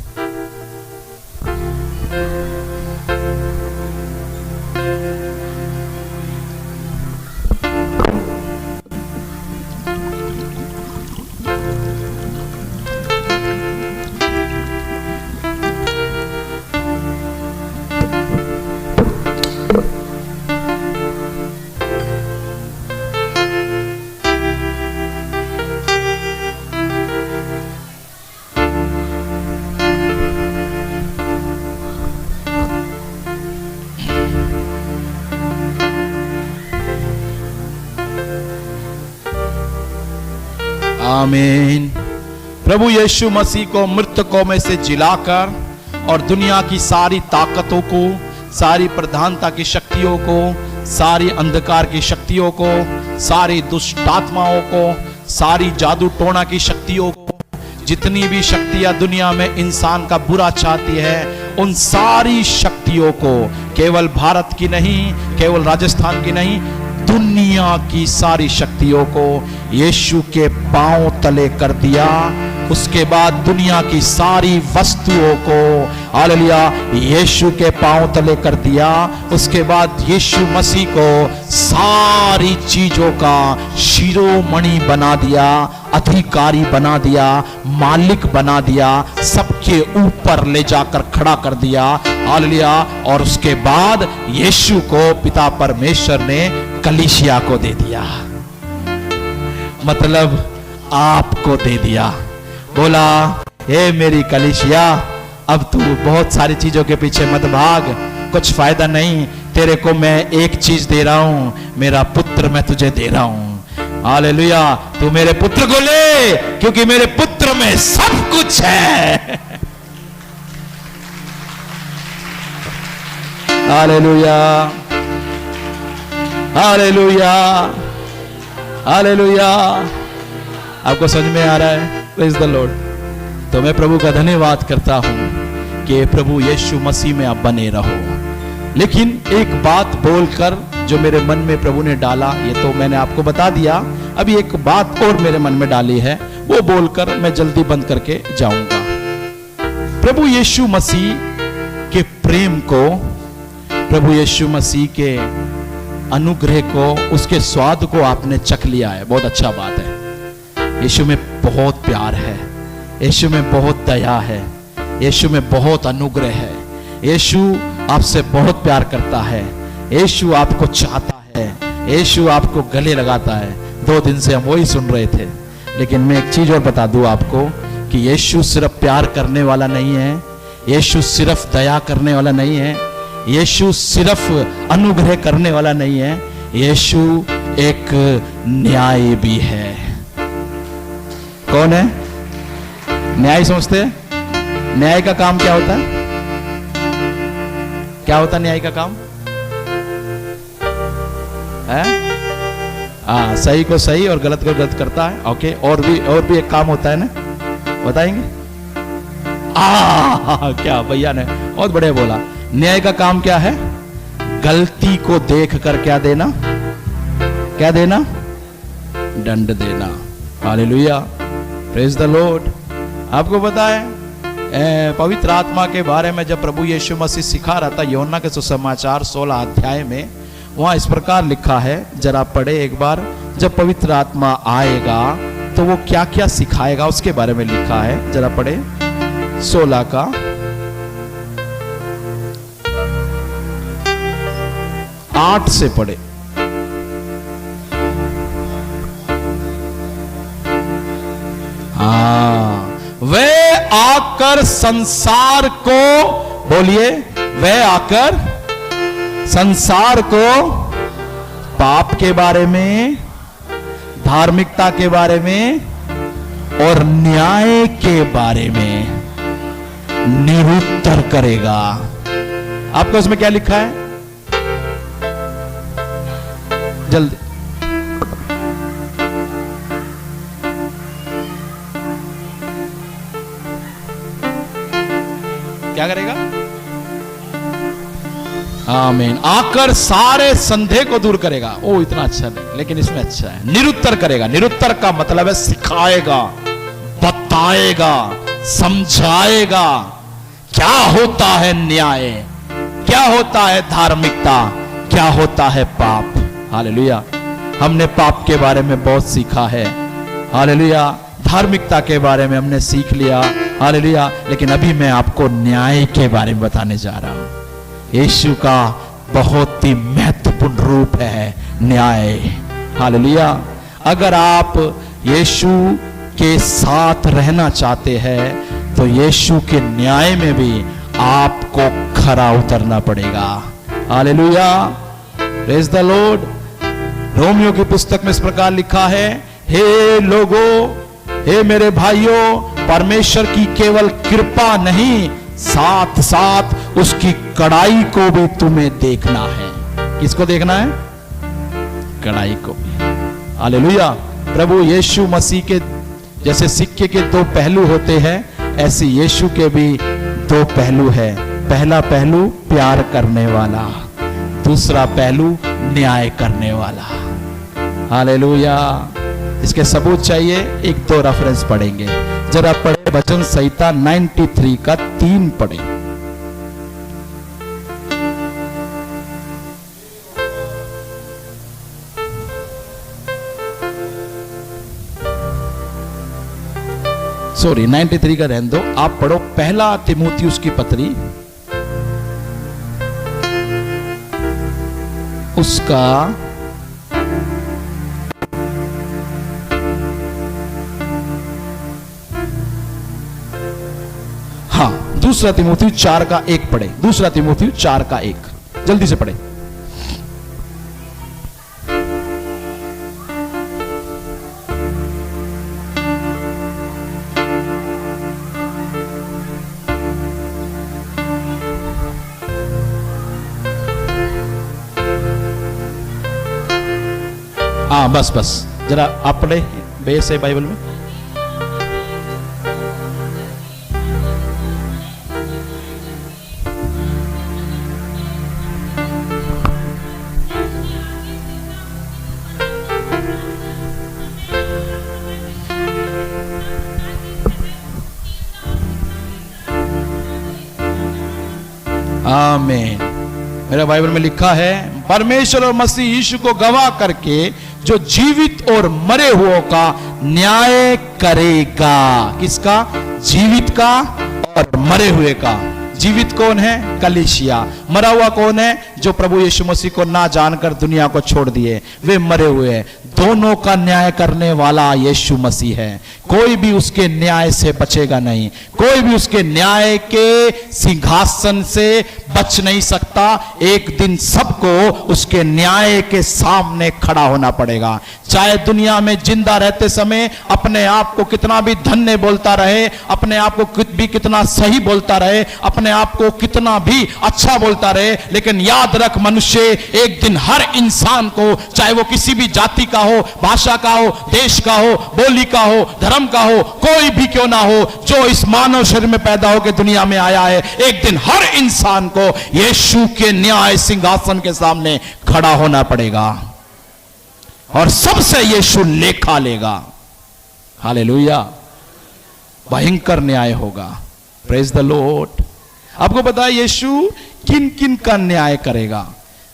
Speaker 2: आमीन। प्रभु यीशु मसीह को मृतकों में से जिलाकर और दुनिया की सारी ताकतों को, सारी प्रधानता की शक्तियों को, सारी अंधकार की शक्तियों को, सारी दुष्ट आत्माओं को, सारी जादू टोना की शक्तियों को, जितनी भी शक्तियां दुनिया में इंसान का बुरा चाहती है, उन सारी शक्तियों को, केवल भारत की नहीं, केवल राजस्थान की नहीं, दुनिया की सारी शक्तियों को यीशु के पांव तले कर दिया। उसके बाद दुनिया की सारी वस्तुओं को हालेलुया यीशु के पांव तले कर दिया। उसके बाद यीशु मसीह को सारी चीजों का शिरोमणि बना दिया, अधिकारी बना दिया, मालिक बना दिया, सबके ऊपर ले जाकर खड़ा कर दिया। हालेलुया। और उसके बाद यीशु को पिता परमेश्वर ने कलीसिया को दे दिया, मतलब आपको दे दिया। बोला, हे मेरी कलीसिया, अब तू बहुत सारी चीजों के पीछे मत भाग, कुछ फायदा नहीं, तेरे को मैं एक चीज दे रहा हूं, मेरा पुत्र मैं तुझे दे रहा हूं। हालेलुया। तू मेरे पुत्र को ले, क्योंकि मेरे पुत्र में सब कुछ है। Hallelujah, hallelujah, hallelujah. आपको समझ में आ रहा है? Praise the Lord. तो मैं प्रभु का धन्यवाद करता हूं कि प्रभु यीशु मसीह में आप बने रहो। लेकिन एक बात बोलकर जो मेरे मन में प्रभु ने डाला, ये तो मैंने आपको बता दिया, अभी एक बात और मेरे मन में डाली है, वो बोलकर मैं जल्दी बंद करके जाऊंगा। प्रभु यीशु मसीह के प्रेम को, प्रभु यीशु मसीह के अनुग्रह को, उसके स्वाद को आपने चख लिया है, बहुत अच्छा बात है। यीशु में बहुत प्यार है, यीशु में बहुत दया है, यीशु में बहुत अनुग्रह है। यीशु आपसे बहुत प्यार करता है, यीशु आपको चाहता है, यीशु आपको गले लगाता है। 2 दिन से हम वही सुन रहे थे। लेकिन मैं एक चीज और बता दूं आपको कि यीशु सिर्फ प्यार करने वाला नहीं है, यीशु सिर्फ दया करने वाला नहीं है, यीशु सिर्फ अनुग्रह करने वाला नहीं है, यीशु एक न्याय भी है। कौन है न्याय? समझते हैं न्याय का काम क्या होता है? क्या होता है न्याय का काम? है सही को सही और गलत को गलत करता है। ओके, और भी एक काम होता है ना, बताएंगे? क्या भैया ने बहुत बढ़िया बोला। न्याय का काम क्या है? गलती को देखकर क्या देना? क्या देना? दंड देना। Hallelujah, praise the Lord. आपको पता है पवित्र आत्मा के बारे में जब प्रभु यीशु मसीह सिखा रहा था यूहन्ना के सुसमाचार 16 अध्याय में, वहां इस प्रकार लिखा है, जरा पढ़े एक बार। जब पवित्र आत्मा आएगा तो वो क्या क्या सिखाएगा उसके बारे में लिखा है, जरा पढ़े 16 का 8 से पढ़े। वे आकर संसार को, बोलिए, वे आकर संसार को पाप के बारे में, धार्मिकता के बारे में और न्याय के बारे में निरुत्तर करेगा। आपको उसमें क्या लिखा है? जल्दी क्या करेगा? आमीन। आकर सारे संदेह को दूर करेगा। ओ इतना अच्छा नहीं, लेकिन इसमें अच्छा है, निरुत्तर करेगा। निरुत्तर का मतलब है सिखाएगा, बताएगा, समझाएगा क्या होता है न्याय, क्या होता है धार्मिकता, क्या होता है पाप। हालेलुया। हमने पाप के बारे में बहुत सीखा है, हालेलुया। धार्मिकता के बारे में हमने सीख लिया, हालेलुया। लेकिन अभी मैं आपको न्याय के बारे में बताने जा रहा हूं। यीशु का बहुत ही महत्वपूर्ण रूप है न्याय, हालेलुया। अगर आप यीशु के साथ रहना चाहते हैं तो यीशु के न्याय में भी आपको खरा उतरना पड़ेगा, hallelujah. Praise the Lord. Romeo की पुस्तक में इस प्रकार लिखा है, हे लोगों, हे मेरे भाइयों, परमेश्वर की केवल कृपा नहीं, साथ साथ उसकी कड़ाई को भी तुम्हें देखना है। किसको देखना है? कड़ाई को भी। हालेलुया। प्रभु यीशु मसीह के जैसे सिक्के के दो पहलू होते हैं, ऐसे यीशु के भी दो पहलू है। पहला पहलू प्यार करने वाला, दूसरा पहलू न्याय करने वाला। हालेलुया। इसके सबूत चाहिए, एक दो रेफरेंस पढ़ेंगे। जरा पढ़े वचन संहिता 93 का 3 पढ़े। सॉरी 93 का रहने दो, आप पढ़ो पहला तीमुथियुस की पत्री उसका दूसरा तीमुथियुस 4 का 1 पढ़े। दूसरा तीमुथियुस 4 का 1 जल्दी से पढ़े। हाँ बस बस जरा आप पढ़े बेस है बाइबल में। आमीन। मेरा बाइबल में लिखा है, परमेश्वर और मसीह यीशु को गवाह करके जो जीवित और मरे हुओं का न्याय करेगा। किसका? जीवित का और मरे हुए का। जीवित कौन है? कलीसिया। मरा हुआ कौन है? जो प्रभु यीशु मसीह को ना जानकर दुनिया को छोड़ दिए, वे मरे हुए हैं। दोनों का न्याय करने वाला यीशु मसीह है। कोई भी उसके न्याय से बचेगा नहीं, कोई भी उसके न्याय के सिंहासन से बच नहीं सकता। एक दिन सबको उसके न्याय के सामने खड़ा होना पड़ेगा। चाहे दुनिया में जिंदा रहते समय अपने आप को कितना भी धन्य बोलता रहे, अपने आप को भी कितना सही बोलता रहे, अपने आप को कितना भी अच्छा बोलता रहे, लेकिन याद रख मनुष्य, एक दिन हर इंसान को, चाहे वो किसी भी जाति का हो, भाषा का हो, देश का हो, बोली का हो, धर्म का हो, कोई भी क्यों ना हो, जो इस मानव शरीर में पैदा होकर दुनिया में आया है, एक दिन हर इंसान को यीशु के न्याय सिंहासन के सामने खड़ा होना पड़ेगा और सबसे यीशु लेखा लेगा। हालेलुया। भयंकर न्याय होगा। Praise the Lord. आपको पता है यीशु किन किन का न्याय करेगा?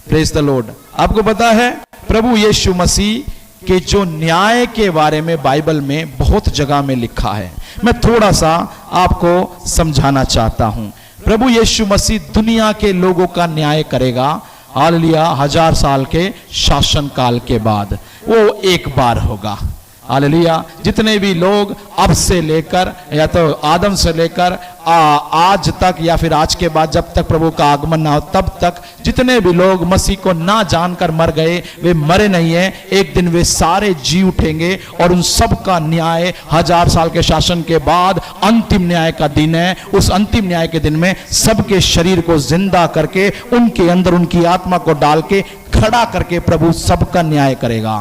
Speaker 2: Praise the Lord. आपको पता है प्रभु यीशु मसीह के जो न्याय के बारे में बाइबल में बहुत जगह में लिखा है, मैं थोड़ा सा आपको समझाना चाहता हूं। प्रभु यीशु मसीह दुनिया के लोगों का न्याय करेगा। हालेलुया। 1000 साल के शासन काल के बाद वो एक बार होगा। हालेलुया। जितने भी लोग अब से लेकर, या तो आदम से लेकर आज तक, या फिर आज के बाद जब तक प्रभु का आगमन ना हो तब तक, जितने भी लोग मसीह को ना जानकर मर गए, वे मरे नहीं है। एक दिन वे सारे जी उठेंगे और उन सब का न्याय 1000 साल के शासन के बाद अंतिम न्याय का दिन है। उस अंतिम न्याय के दिन में सबके शरीर को जिंदा करके, उनके अंदर उनकी आत्मा को डाल के खड़ा करके प्रभु सबका न्याय करेगा।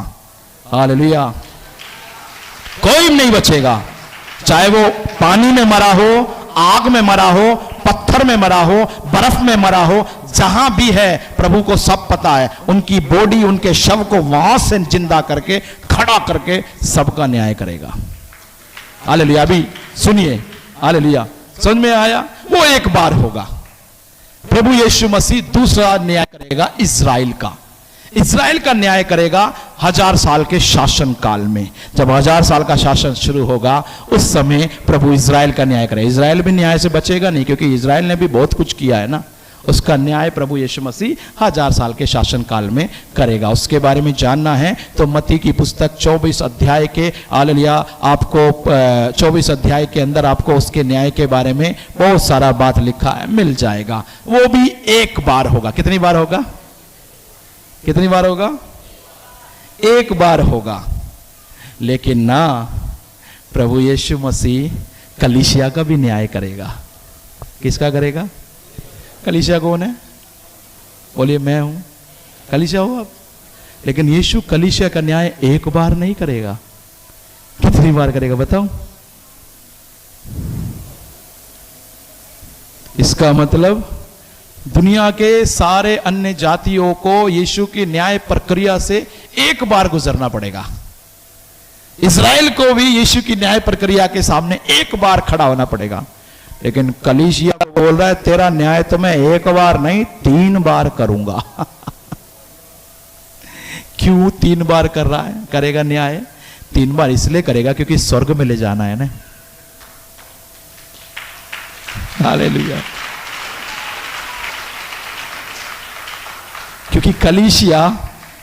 Speaker 2: हालेलुया। कोई नहीं बचेगा, चाहे वो पानी में मरा हो, आग में मरा हो, पत्थर में मरा हो, बर्फ में मरा हो, जहां भी है प्रभु को सब पता है। उनकी बॉडी, उनके शव को वहां से जिंदा करके खड़ा करके सबका न्याय करेगा। हालेलुया। अभी सुनिए। हालेलुया। समझ में आया? वो एक बार होगा। प्रभु यीशु मसीह दूसरा न्याय करेगा इजराइल का। इजराइल का न्याय करेगा 1000 साल के शासन काल में। जब 1000 साल का शासन शुरू होगा उस समय प्रभु इजराइल का न्याय करेगा। इजराइल भी न्याय से बचेगा नहीं, क्योंकि इजराइल ने भी बहुत कुछ किया है ना। उसका न्याय प्रभु यीशु मसीह 1000 साल के शासन काल में करेगा। उसके बारे में जानना है तो मत्ती की पुस्तक 24 अध्याय के, हालेलुया, आपको 24 अध्याय के अंदर आपको उसके न्याय के बारे में बहुत सारा बात लिखा है, मिल जाएगा। वो भी एक बार होगा। कितनी बार होगा? कितनी बार होगा? एक बार होगा। लेकिन ना, प्रभु यीशु मसीह कलीसिया का भी न्याय करेगा। किसका करेगा? कलीसिया कौन है? बोलिए मैं हूं। कलीसिया हो आप। लेकिन यीशु कलीसिया का न्याय एक बार नहीं करेगा। कितनी कितनी बार करेगा बताओ? इसका मतलब दुनिया के सारे अन्य जातियों को यीशु की न्याय प्रक्रिया से एक बार गुजरना पड़ेगा। इज़राइल को भी यीशु की न्याय प्रक्रिया के सामने एक बार खड़ा होना पड़ेगा। लेकिन कलीसिया बोल रहा है तेरा न्याय तो मैं एक बार नहीं 3 बार करूंगा। क्यों 3 बार कर रहा है, करेगा न्याय? 3 बार इसलिए करेगा क्योंकि स्वर्ग में ले जाना है ना। हालेलुया। क्योंकि कलीसिया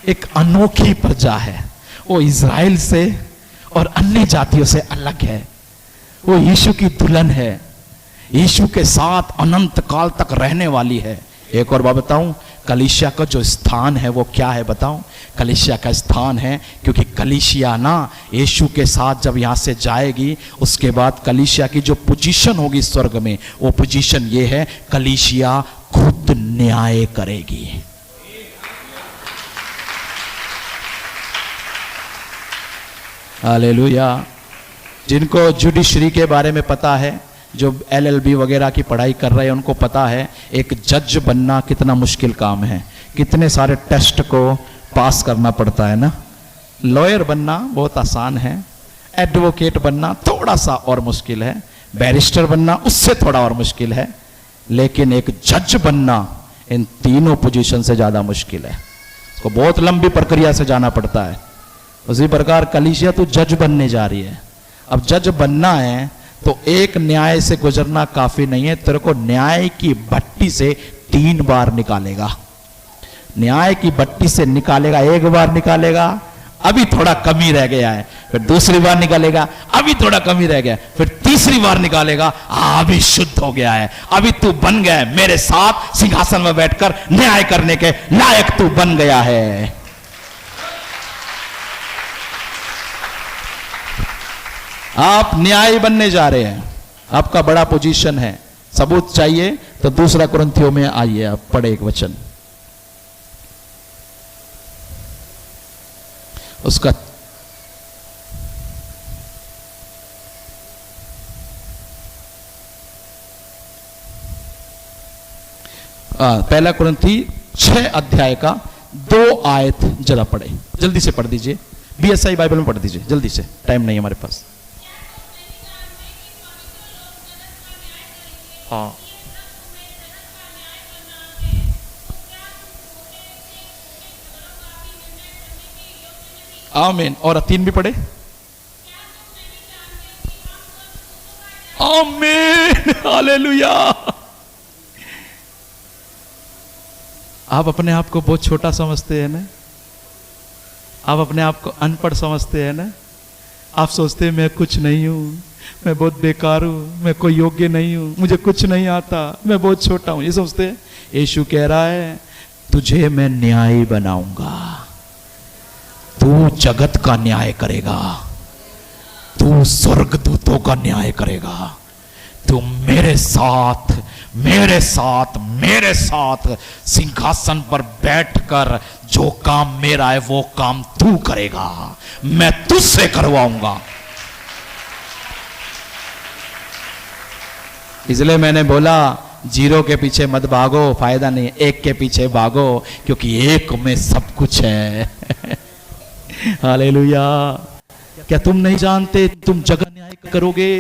Speaker 2: एक अनोखी प्रजा है, वो इज़राइल से और अन्य जातियों से अलग है। वो यीशु की दुल्हन है, यीशु के साथ अनंत काल तक रहने वाली है। एक और बात बताऊं, कलीसिया का जो स्थान है वो क्या है बताऊं? कलीसिया का स्थान है, क्योंकि कलीसिया ना यीशु के साथ जब यहां से जाएगी, उसके बाद कलीसिया की जो पोजीशन होगी स्वर्ग में, वो पोजीशन ये है, कलीसिया खुद न्याय करेगी। हालेलुया। जिनको जुडिशरी के बारे में पता है, जो LLB वगैरह की पढ़ाई कर रहे हैं, उनको पता है एक जज बनना कितना मुश्किल काम है, कितने सारे टेस्ट को पास करना पड़ता है ना। लॉयर बनना बहुत आसान है, एडवोकेट बनना थोड़ा सा और मुश्किल है, बैरिस्टर बनना उससे थोड़ा और मुश्किल है, लेकिन एक जज बनना इन तीनों पोजीशन से ज़्यादा मुश्किल है। उसको बहुत लंबी प्रक्रिया से जाना पड़ता है। उसी प्रकार कलीसिया तो जज बनने जा रही है। अब जज बनना है तो एक न्याय से गुजरना काफी नहीं है, तेरे को न्याय की भट्टी से 3 बार निकालेगा। न्याय की भट्टी से निकालेगा, 1 बार निकालेगा, अभी थोड़ा कमी रह गया है, फिर दूसरी बार निकालेगा, अभी थोड़ा कमी रह गया, फिर तीसरी बार निकालेगा, अभी शुद्ध हो गया है, अभी तू बन गया है, मेरे साथ सिंहासन में बैठकर न्याय करने के लायक तू बन गया है। आप न्याय बनने जा रहे हैं, आपका बड़ा पोजीशन है। सबूत चाहिए तो 2 कुरिन्थियों में आइए, आप पढ़े एक वचन उसका। पहला कुरिन्थी 6 अध्याय का 2 आयत जरा पढ़े, जल्दी से पढ़ दीजिए। BSI बाइबल में पढ़ दीजिए जल्दी से, टाइम नहीं है हमारे पास। हाँ, आमीन। और 3 भी पढ़े। आमीन, हालेलुया। आप अपने आप को बहुत छोटा समझते हैं ना, आप अपने आप को अनपढ़ समझते हैं ना, आप सोचते हैं मैं कुछ नहीं हूं, मैं बहुत बेकार हूं, मैं कोई योग्य नहीं हूं, मुझे कुछ नहीं आता, मैं बहुत छोटा हूं, ये सोचते हैं। यीशु कह रहा है तुझे मैं न्यायी बनाऊंगा, तू जगत का न्याय करेगा, तू स्वर्गदूतों का न्याय करेगा, तू मेरे साथ मेरे साथ मेरे साथ सिंहासन पर बैठकर जो काम मेरा है वो काम तू करेगा, मैं तुझसे करवाऊंगा। इसलिए मैंने बोला 0 के पीछे मत भागो, फायदा नहीं, 1 के पीछे भागो, क्योंकि 1 में सब कुछ है। हालेलुया। क्या तुम नहीं जानते तुम जगत न्याय करोगे?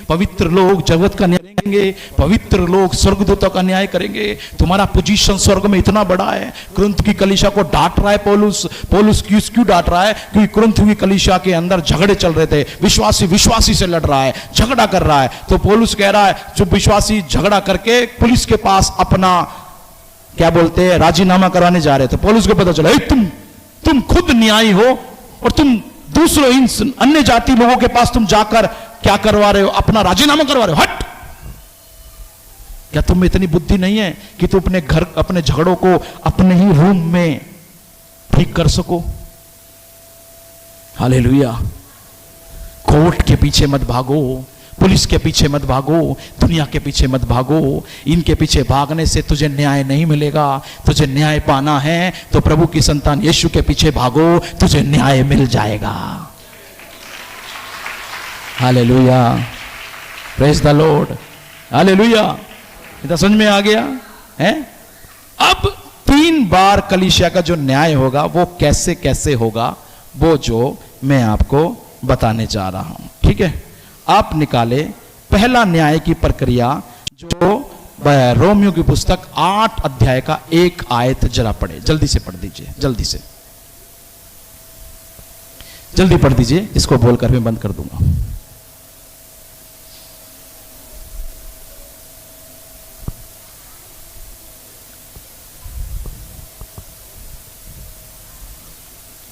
Speaker 2: पवित्र लोग जगत का न्याय करेंगे, पवित्र लोग स्वर्गदूतों का न्याय करेंगे। तुम्हारा पोजीशन स्वर्ग में इतना बड़ा है। कुरिन्थ की कलीसिया को डांट रहा है पौलुस क्यों डांट रहा है? क्योंकि कुरिन्थ की कलीसिया के अंदर झगड़े चल रहे थे, विश्वासी से लड़ रहा है, झगड़ा कर रहा है। तो पौलुस कह रहा है जो विश्वासी झगड़ा करके पुलिस के पास अपना क्या बोलते हैं राजीनामा कराने जा रहे थे, पौलुस को पता चला तुम खुद न्यायी हो और तुम दूसरों इन अन्य जाति लोगों के पास तुम जाकर क्या करवा रहे हो? अपना राजीनामा करवा रहे हो। हट! क्या तुम में इतनी बुद्धि नहीं है कि तुम अपने घर अपने झगड़ों को अपने ही रूम में ठीक कर सको? हालेलुया। कोर्ट के पीछे मत भागो, पुलिस के पीछे मत भागो, दुनिया के पीछे मत भागो। इनके पीछे भागने से तुझे न्याय नहीं मिलेगा। तुझे न्याय पाना है तो प्रभु की संतान यीशु के पीछे भागो, तुझे न्याय मिल जाएगा। Hallelujah, praise the Lord, hallelujah. इतना समझ में आ गया है? अब 3 बार कलीसिया का जो न्याय होगा वो कैसे कैसे होगा, वो जो मैं आपको बताने जा रहा हूं, ठीक है। आप निकाले पहला न्याय की प्रक्रिया, जो रोमियो की पुस्तक 8 अध्याय का 1 आयत जरा पढ़े, जल्दी से पढ़ दीजिए, जल्दी से जल्दी पढ़ दीजिए, इसको बोलकर मैं बंद कर दूंगा।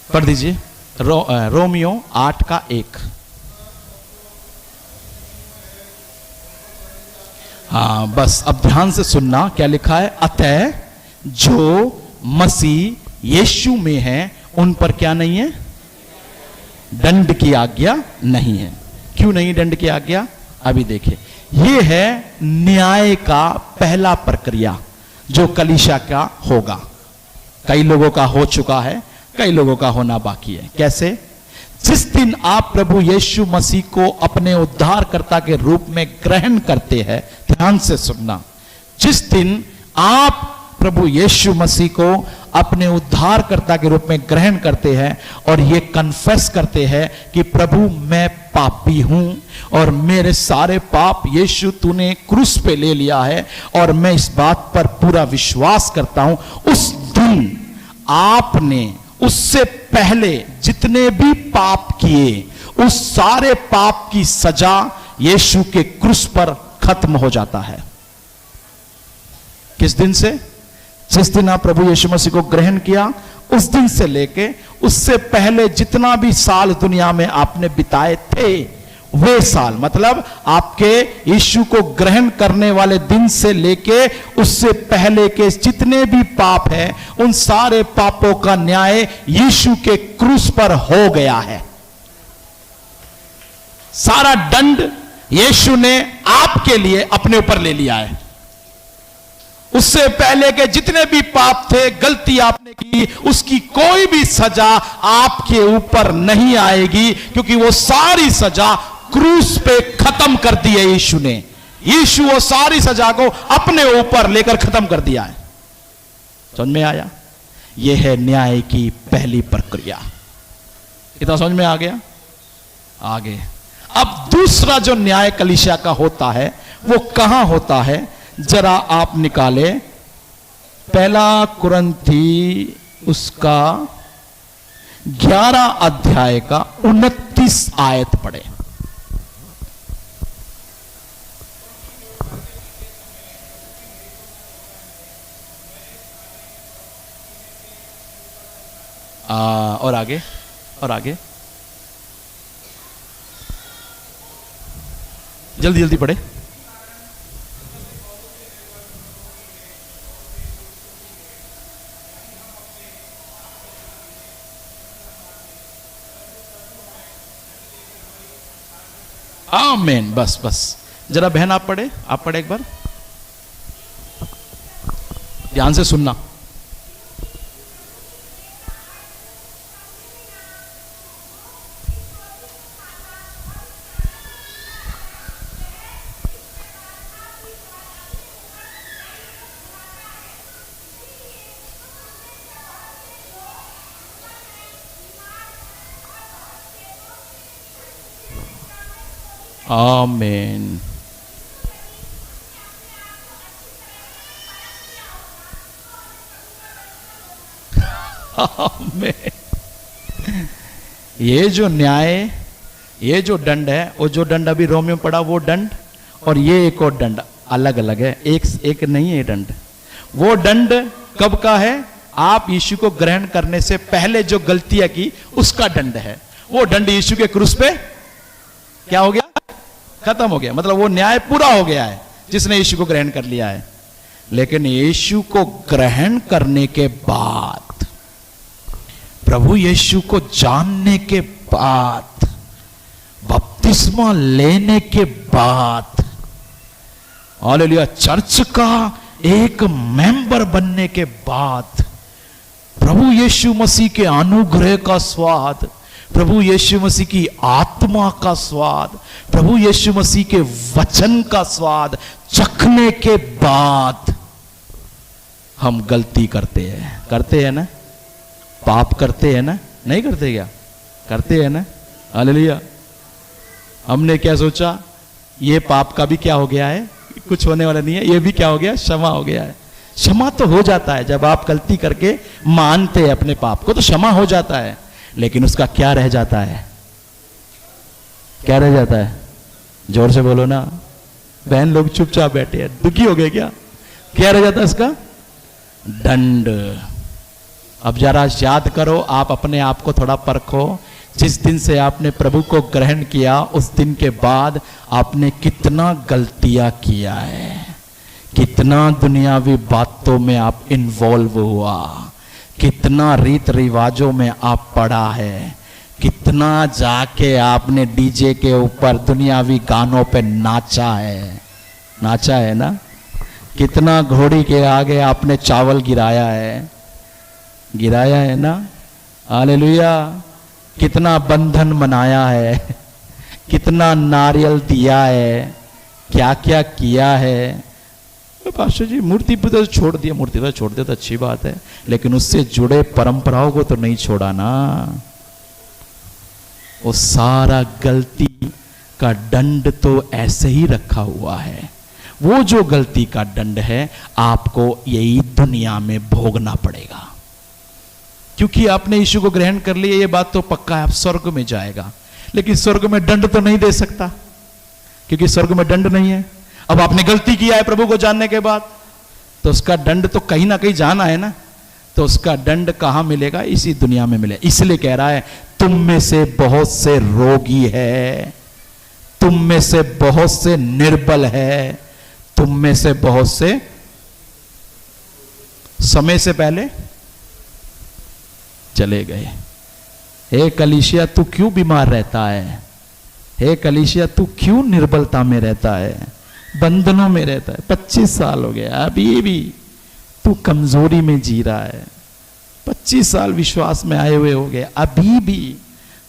Speaker 2: पढ़ दीजिए, रोमियो 8 का 1। हाँ बस अब ध्यान से सुनना, क्या लिखा है? अतः जो मसीह यीशु में है उन पर क्या नहीं है? दंड की आज्ञा नहीं है। क्यों नहीं दंड की आज्ञा? अभी देखिए, यह है न्याय का पहला प्रक्रिया जो कलीसिया का होगा। कई लोगों का हो चुका है, कई लोगों का होना बाकी है। कैसे? जिस दिन आप प्रभु यीशु मसीह को अपने उद्धारकर्ता के रूप में ग्रहण करते हैं, ध्यान से सुनना, जिस दिन आप प्रभु यीशु मसीह को अपने उद्धारकर्ता के रूप में ग्रहण करते हैं और ये कन्फेस करते हैं कि प्रभु मैं पापी हूं और मेरे सारे पाप यीशु तूने क्रूस पे ले लिया है और मैं इस बात पर पूरा विश्वास करता हूं, उस दिन आपने उससे पहले जितने भी पाप किए उस सारे पाप की सजा यीशु के क्रूस पर खत्म हो जाता है। किस दिन से? जिस दिन आप प्रभु यीशु मसीह को ग्रहण किया उस दिन से लेके उससे पहले जितना भी साल दुनिया में आपने बिताए थे, वे साल, मतलब आपके यीशु को ग्रहण करने वाले दिन से लेके उससे पहले के जितने भी पाप हैं, उन सारे पापों का न्याय यीशु के क्रूस पर हो गया है। सारा दंड यीशु ने आपके लिए अपने ऊपर ले लिया है। उससे पहले के जितने भी पाप थे, गलती आपने की, उसकी कोई भी सजा आपके ऊपर नहीं आएगी, क्योंकि वो सारी सजा क्रूस पे खत्म कर दी है यीशु ने। यीशु वो सारी सजा को अपने ऊपर लेकर खत्म कर दिया है। समझ में आया? यह है न्याय की पहली प्रक्रिया। इतना समझ में आ गया? आगे अब दूसरा जो न्याय कलीसिया का होता है वो कहां होता है? जरा आप निकाले पहला कुरिन्थी उसका 11 अध्याय का 29 आयत पढ़े। और आगे, और आगे जल्दी जल्दी पढ़े। आमीन। बस बस जरा बहन आप पढ़े, आप पढ़े एक बार, ध्यान से सुनना। आमीन। आमीन। ये जो न्याय, ये जो दंड है, वो जो दंड अभी रोमियो में पड़ा वो दंड, और ये एक और दंड अलग अलग है, एक नहीं है दंड। वो दंड कब का है? आप यीशु को ग्रहण करने से पहले जो गलतियां की उसका दंड है। वो दंड यीशु के क्रूस पे क्या हो गया? खत्म हो गया। मतलब वो न्याय पूरा हो गया है जिसने यीशु को ग्रहण कर लिया है। लेकिन यीशु को ग्रहण करने के बाद, प्रभु यीशु को जानने के बाद, बपतिस्मा लेने के बाद, हालेलुया, चर्च का एक मेंबर बनने के बाद, प्रभु यीशु मसीह के अनुग्रह का स्वाद, प्रभु यीशु मसीह की आत्मा का स्वाद, प्रभु यीशु मसीह के वचन का स्वाद चखने के बाद हम गलती करते हैं ना, पाप करते हैं ना, नहीं करते क्या? करते हैं ना। हालेलुया। हमने क्या सोचा, ये पाप का भी क्या हो गया है, कुछ होने वाला नहीं है, ये भी क्या हो गया, क्षमा हो गया है। क्षमा तो हो जाता है जब आप गलती करके मानते हैं अपने पाप को, तो क्षमा हो जाता है, लेकिन उसका क्या रह जाता है? क्या रह जाता है? जोर से बोलो ना। बहन लोग चुपचाप बैठे हैं, दुखी हो गए क्या? क्या रह जाता है इसका? दंड। अब जरा याद करो, आप अपने आप को थोड़ा परखो। जिस दिन से आपने प्रभु को ग्रहण किया उस दिन के बाद आपने कितना गलतियां किया है, कितना दुनियावी बातों में आप इन्वॉल्व हुआ, कितना रीत रिवाजों में आप पड़ा है, कितना जाके आपने डीजे के ऊपर दुनियावी गानों पे नाचा है ना। कितना घोड़ी के आगे आपने चावल गिराया है ना। हालेलुया। कितना बंधन मनाया है, कितना नारियल दिया है, क्या क्या किया है। पास्टर जी मूर्ति पूजा तो छोड़ दिया तो अच्छी बात है, लेकिन उससे जुड़े परंपराओं को तो नहीं छोड़ा ना। वो सारा गलती का दंड तो ऐसे ही रखा हुआ है। वो जो गलती का दंड है आपको यही दुनिया में भोगना पड़ेगा, क्योंकि आपने यीशु को ग्रहण कर लिया, ये बात तो पक्का है, आप स्वर्ग में जाएगा। लेकिन स्वर्ग में दंड तो नहीं दे सकता, क्योंकि स्वर्ग में दंड नहीं है। अब आपने गलती किया है प्रभु को जानने के बाद, तो उसका दंड तो कहीं ना कहीं जाना है ना। तो उसका दंड कहां मिलेगा? इसी दुनिया में मिले। इसलिए कह रहा है, तुम में से बहुत से रोगी है, तुम में से बहुत से निर्बल है, तुम में से बहुत से समय से पहले चले गए। हे कलीसिया, तू क्यों बीमार रहता है? हे कलीसिया, तू क्यों निर्बलता में रहता है, बंधनों में रहता है? 25 साल हो गया, अभी भी तू कमजोरी में जी रहा है। 25 साल विश्वास में आए हुए हो गए, अभी भी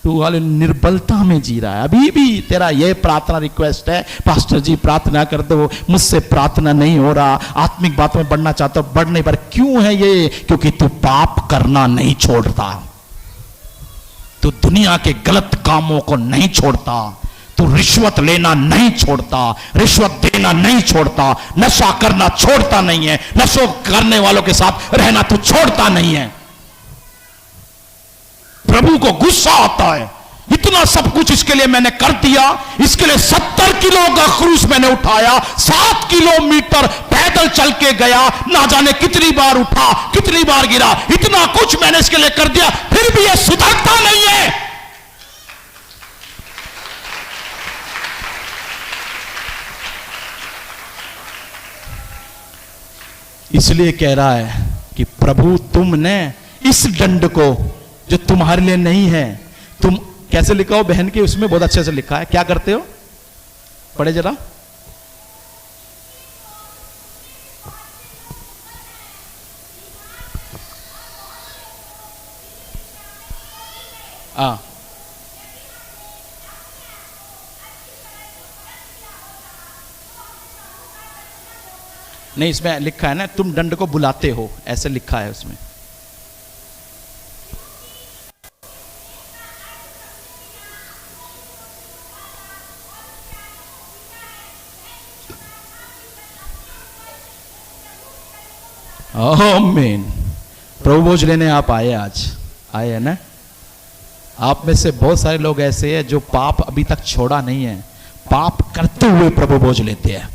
Speaker 2: तू वाले निर्बलता में जी रहा है। अभी भी तेरा ये प्रार्थना रिक्वेस्ट है, पास्टर जी प्रार्थना कर दो, मुझसे प्रार्थना नहीं हो रहा, आत्मिक बातों में बढ़ना चाहता हूं, बढ़ नहीं पर। क्यों है ये? क्योंकि तू पाप करना नहीं छोड़ता, तू दुनिया के गलत कामों को नहीं छोड़ता, तू रिश्वत लेना नहीं छोड़ता, रिश्वत देना नहीं छोड़ता, नशा करना छोड़ता नहीं है, नशा करने वालों के साथ रहना तू छोड़ता नहीं है। प्रभु को गुस्सा आता है, इतना सब कुछ इसके लिए मैंने कर दिया, इसके लिए 70 किलो का क्रूस मैंने उठाया, 7 किलोमीटर पैदल चल के गया, ना जाने कितनी बार उठा, कितनी बार गिरा, इतना कुछ मैंने इसके लिए कर दिया, फिर भी ये सुधरता नहीं है। इसलिए कह रहा है कि प्रभु तुमने इस दंड को जो तुम्हारे लिए नहीं है, तुम कैसे लिखा हो बहन के उसमें बहुत अच्छे से लिखा है, क्या करते हो? पढ़े जरा। नहीं, इसमें लिखा है ना, तुम दंड को बुलाते हो, ऐसे लिखा है उसमें। आमीन। प्रभु भोज लेने आप आए, आज आए हैं ना। आप में से बहुत सारे लोग ऐसे हैं जो पाप अभी तक छोड़ा नहीं है, पाप करते हुए प्रभु भोज लेते हैं।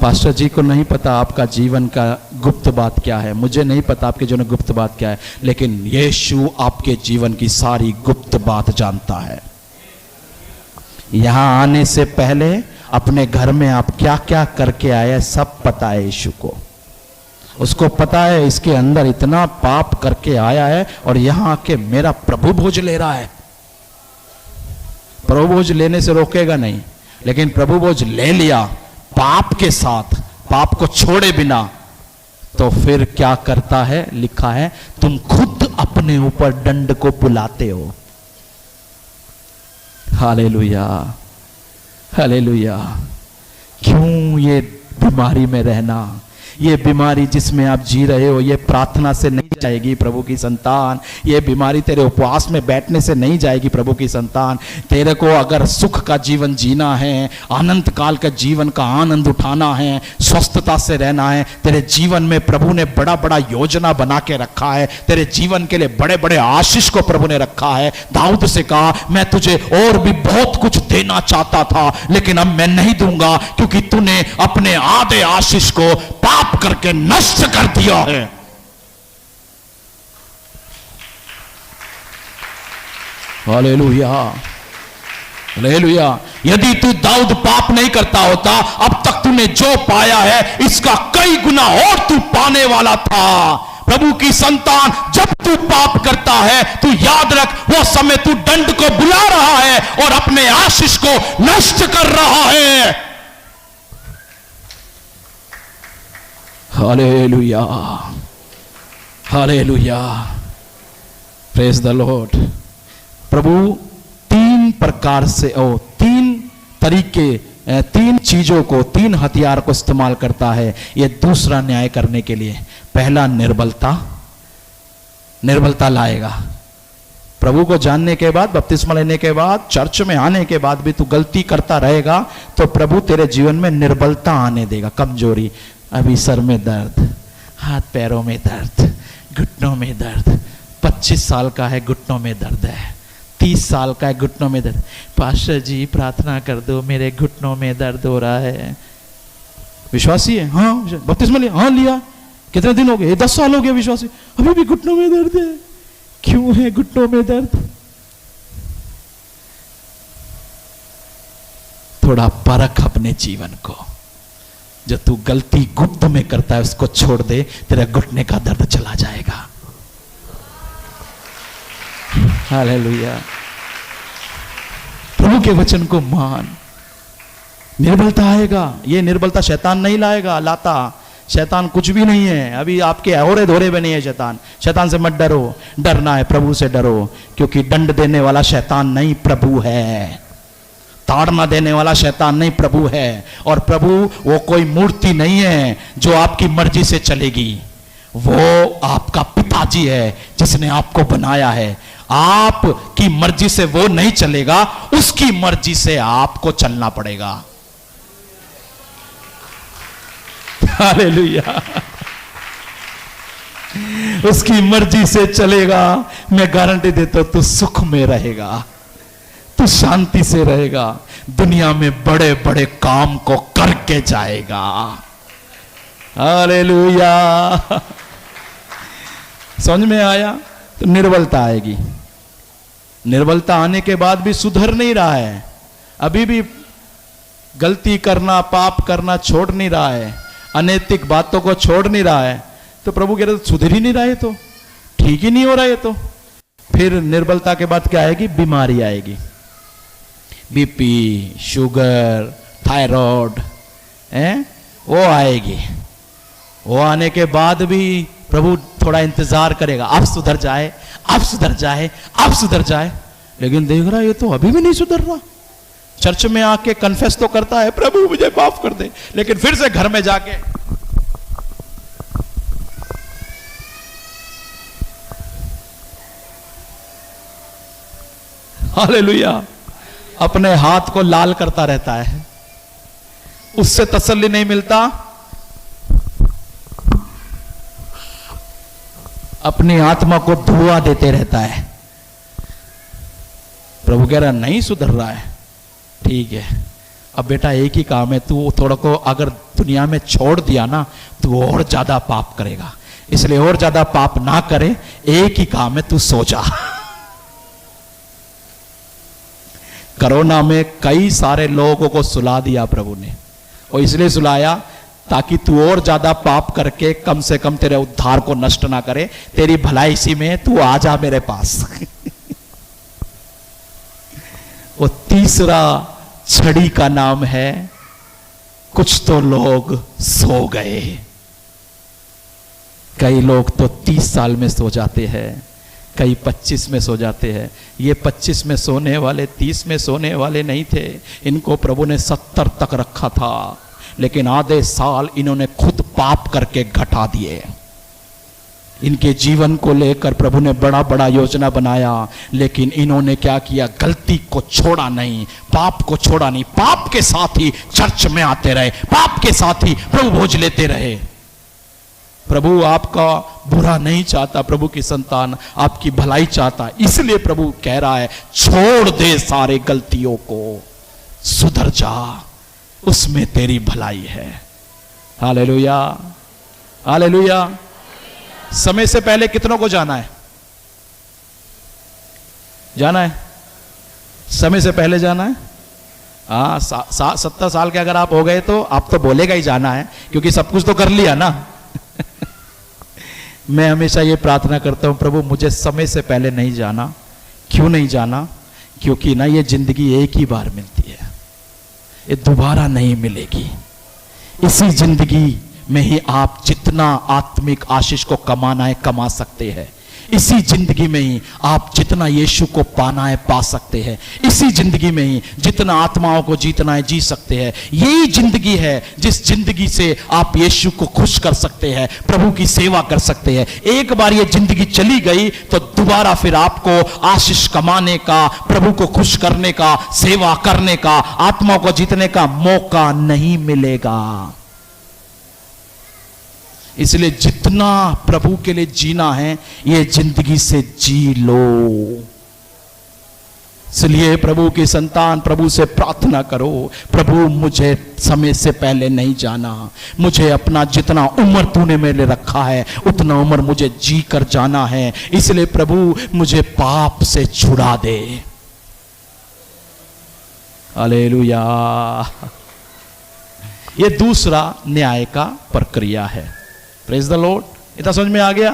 Speaker 2: पास्टर जी को नहीं पता आपका जीवन का गुप्त बात क्या है, मुझे नहीं पता आपके जीवन में गुप्त बात क्या है, लेकिन यीशु आपके जीवन की सारी गुप्त बात जानता है। यहां आने से पहले अपने घर में आप क्या क्या करके आए सब पता है यीशु को। उसको पता है इसके अंदर इतना पाप करके आया है और यहां आके मेरा प्रभु भोज ले रहा है। प्रभु भोज लेने से रोकेगा नहीं, लेकिन प्रभु भोज ले लिया पाप के साथ, पाप को छोड़े बिना, तो फिर क्या करता है? लिखा है, तुम खुद अपने ऊपर दंड को बुलाते हो। Hallelujah, hallelujah. क्यों ये बीमारी में रहना? ये बीमारी जिसमें आप जी रहे हो, ये प्रार्थना से नहीं जाएगी प्रभु की संतान। ये बीमारी तेरे उपवास में बैठने से नहीं जाएगी प्रभु की संतान। तेरे को अगर सुख का जीवन जीना है, अनंत काल का जीवन का आनंद उठाना है, स्वस्थता से रहना है, तेरे जीवन में प्रभु ने बड़ा बड़ा योजना बना के रखा है। तेरे जीवन के लिए बड़े बड़े आशीष को प्रभु ने रखा है। दाऊद से कहा, मैं तुझे और भी बहुत कुछ देना चाहता था, लेकिन अब मैं नहीं दूंगा, क्योंकि तूने अपने आधे आशीष को पाप करके नष्ट कर दिया है। Hallelujah, hallelujah. यदि तू दाऊद पाप नहीं करता होता, अब तक तूने जो पाया है इसका कई गुना और तू पाने वाला था। प्रभु की संतान, जब तू पाप करता है, तू याद रख, वो समय तू दंड को बुला रहा है और अपने आशीष को नष्ट कर रहा है। Hallelujah, hallelujah, praise the Lord. प्रभु तीन प्रकार से तीन तरीके, तीन चीजों को, तीन हथियार को इस्तेमाल करता है ये दूसरा न्याय करने के लिए। पहला निर्बलता, निर्बलता लाएगा। प्रभु को जानने के बाद, बपतिस्मा लेने के बाद, चर्च में आने के बाद भी तू गलती करता रहेगा तो प्रभु तेरे जीवन में निर्बलता आने देगा, कमजोरी। अभी सर में दर्द, हाथ पैरों में दर्द, घुटनों में दर्द। 25 साल का है, घुटनों में दर्द है। 30 साल का है, घुटनों में दर्द। पास्टर जी प्रार्थना कर दो, मेरे घुटनों में दर्द हो रहा है। विश्वासी है? हाँ। बपतिस्मा लिया? हाँ लिया। कितने दिन हो गए? 10 साल हो गए विश्वासी, अभी भी घुटनों में दर्द है। क्यों है घुटनों में दर्द? थोड़ा परख अपने जीवन को। जो तू गलती गुप्त में करता है उसको छोड़ दे, तेरा घुटने का दर्द चला जाएगा। हालेलुया। प्रभु के वचन को मान। निर्बलता आएगा, ये निर्बलता शैतान नहीं लाएगा, लाता शैतान कुछ भी नहीं है। अभी आपके औरे धोरे में नहीं है शैतान। शैतान से मत डरो, डरना है प्रभु से डरो, क्योंकि दंड देने वाला शैतान नहीं, प्रभु है। ताड़ना देने वाला शैतान नहीं, प्रभु है। और प्रभु वो कोई मूर्ति नहीं है जो आपकी मर्जी से चलेगी। वो आपका पिताजी है जिसने आपको बनाया है। आपकी मर्जी से वो नहीं चलेगा, उसकी मर्जी से आपको चलना पड़ेगा। हालेलुया। उसकी मर्जी से चलेगा, मैं गारंटी देता हूं, तू सुख में रहेगा, तू शांति से रहेगा, दुनिया में बड़े बड़े काम को करके जाएगा। हालेलुया। समझ में आया? तो निर्बलता आएगी। निर्बलता आने के बाद भी सुधर नहीं रहा है, अभी भी गलती करना, पाप करना छोड़ नहीं रहा है, अनैतिक बातों को छोड़ नहीं रहा है, तो प्रभु कह रहे सुधर ही नहीं रहा है, तो ठीक ही नहीं हो रहा है। तो फिर निर्बलता के बाद क्या आएगी? बीमारी आएगी। बीपी, शुगर, थायराइड, वो आएगी। वो आने के बाद भी प्रभु थोड़ा इंतजार करेगा, अब सुधर जाए, अब सुधर जाए, अब सुधर जाए। लेकिन देख रहा है ये तो अभी भी नहीं सुधर रहा। चर्च में आके कन्फेस तो करता है, प्रभु मुझे माफ कर दे, लेकिन फिर से घर में जाके हालेलुया अपने हाथ को लाल करता रहता है। उससे तसल्ली नहीं मिलता, अपनी आत्मा को धुआं देते रहता है। प्रभु कह रहा नहीं सुधर रहा है, ठीक है, अब बेटा एक ही काम है, तू थोड़ा को अगर दुनिया में छोड़ दिया ना, तू और ज्यादा पाप करेगा, इसलिए और ज्यादा पाप ना करे, एक ही काम है, तू सो जा। कोरोना में कई सारे लोगों को सुला दिया प्रभु ने, और इसलिए सुलाया ताकि तू और ज्यादा पाप करके कम से कम तेरे उद्धार को नष्ट ना करे। तेरी भलाई इसी में, तू आ जा मेरे पास। वो तीसरा छड़ी का नाम है, कुछ तो लोग सो गए। कई लोग तो 30 साल में सो जाते हैं, कई 25 में सो जाते हैं। ये 25 में सोने वाले 30 में सोने वाले नहीं थे, इनको प्रभु ने 70 तक रखा था, लेकिन आधे साल इन्होंने खुद पाप करके घटा दिए। इनके जीवन को लेकर प्रभु ने बड़ा बड़ा योजना बनाया, लेकिन इन्होंने क्या किया? गलती को छोड़ा नहीं, पाप को छोड़ा नहीं, पाप के साथ ही चर्च में आते रहे, पाप के साथ ही प्रभु भोज लेते रहे। प्रभु आपका बुरा नहीं चाहता, प्रभु की संतान आपकी भलाई चाहता, इसलिए प्रभु कह रहा है छोड़ दे सारे गलतियों को, सुधर जा, उसमें तेरी भलाई है। Hallelujah, hallelujah. समय से पहले कितनों को जाना है? जाना है? समय से पहले जाना है? हाँ, 70 साल के अगर आप हो गए तो आप तो बोलेगा ही जाना है, क्योंकि सब कुछ तो कर लिया ना। मैं हमेशा ये प्रार्थना करता हूं, प्रभु मुझे समय से पहले नहीं जाना। क्यों नहीं जाना? क्योंकि ना ये जिंदगी एक ही बार मिलती है, ये दोबारा नहीं मिलेगी। इसी जिंदगी में ही आप जितना आत्मिक आशीष को कमाना है कमा सकते हैं। इसी जिंदगी में ही आप जितना यीशु को पाना है पा सकते हैं। इसी जिंदगी में ही जितना आत्माओं को जीतना है जी सकते हैं। यही जिंदगी है जिस जिंदगी से आप यीशु को खुश कर सकते हैं, प्रभु की सेवा कर सकते हैं। एक बार ये जिंदगी चली गई तो दोबारा फिर आपको आशीष कमाने का, प्रभु को खुश करने का, सेवा करने का, आत्माओं को जीतने का मौका नहीं मिलेगा। इसलिए जितना प्रभु के लिए जीना है ये जिंदगी से जी लो। इसलिए प्रभु की संतान प्रभु से प्रार्थना करो, प्रभु मुझे समय से पहले नहीं जाना, मुझे अपना जितना उम्र तूने मेरे लिए रखा है उतना उम्र मुझे जी कर जाना है। इसलिए प्रभु मुझे पाप से छुड़ा दे। हालेलुया। ये दूसरा न्याय का प्रक्रिया है। Praise the Lord. इतना समझ में आ गया?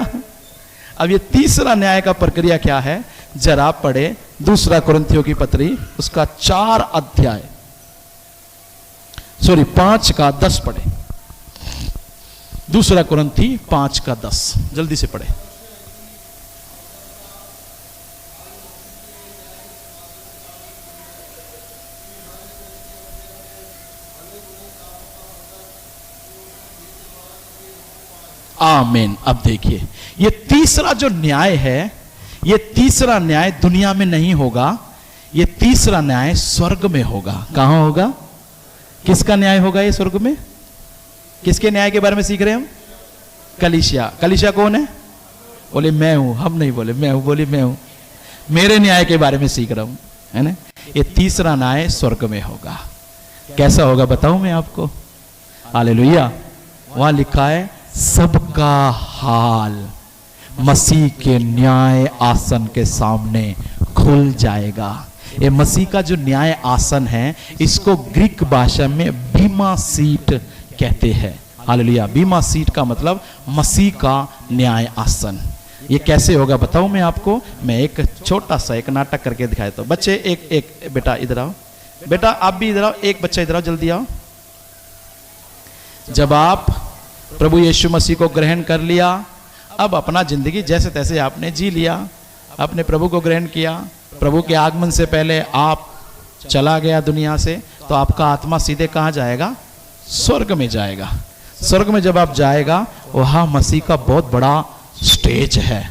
Speaker 2: अब ये तीसरा न्याय का प्रक्रिया क्या है, जरा पढ़े 2 कुरिन्थियों की पत्री, उसका 4 अध्याय 5 का 10 पढ़े। 2 कुरिन्थी 5 का 10 जल्दी से पढ़े। आमीन। अब देखिए ये तीसरा जो न्याय है, ये तीसरा न्याय दुनिया में नहीं होगा, ये तीसरा न्याय स्वर्ग में होगा। कहां होगा? किसका न्याय होगा ये स्वर्ग में? किसके न्याय के बारे में सीख रहे हैं हम? कलीसिया। कलीसिया कौन है? बोले मैं हूं। हम नहीं बोले मैं हूं, बोले मैं हूं। मेरे न्याय के बारे में सीख रहा हूं, है ना। ये तीसरा न्याय स्वर्ग में होगा। कैसा होगा बताऊं मैं आपको? हालेलुया। वहां लिखा है सबका हाल मसीह के न्याय आसन के सामने खुल जाएगा। ये मसीह का जो न्याय आसन है इसको ग्रीक भाषा में बीमा सीट कहते हैं। हालेलुया। बीमा सीट का मतलब मसीह का न्याय आसन। ये कैसे होगा बताऊं मैं आपको? मैं एक छोटा सा एक नाटक करके दिखाता हूं। बच्चे एक बेटा इधर आओ, बेटा आप भी इधर आओ, एक बच्चा इधर आओ, जल्दी आओ। जब आप प्रभु यीशु मसीह को ग्रहण कर लिया, अब अपना जिंदगी जैसे तैसे आपने जी लिया, आपने प्रभु को ग्रहण किया, प्रभु के आगमन से पहले आप चला गया दुनिया से, तो आपका आत्मा सीधे कहाँ जाएगा? स्वर्ग में जाएगा। स्वर्ग में जब आप जाएगा, वहाँ मसीह का बहुत बड़ा स्टेज है,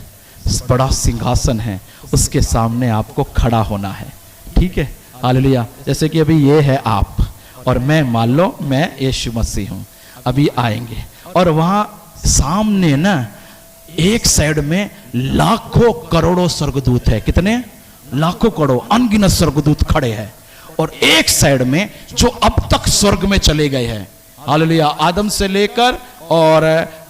Speaker 2: बड़ा सिंहासन है, उसके सामने आपको खड़ा होना है। ठीक है? हालेलुया। जैसे कि अभी ये है आप और मैं, मान लो मैं यीशु मसीह हूँ, अभी आएंगे और वहां सामने ना एक साइड में लाखों करोड़ों स्वर्गदूत है। कितने? लाखों करोड़ अनगिनत स्वर्गदूत खड़े हैं। और एक साइड में जो अब तक स्वर्ग में चले गए हैं, हालेलुया, आदम से लेकर और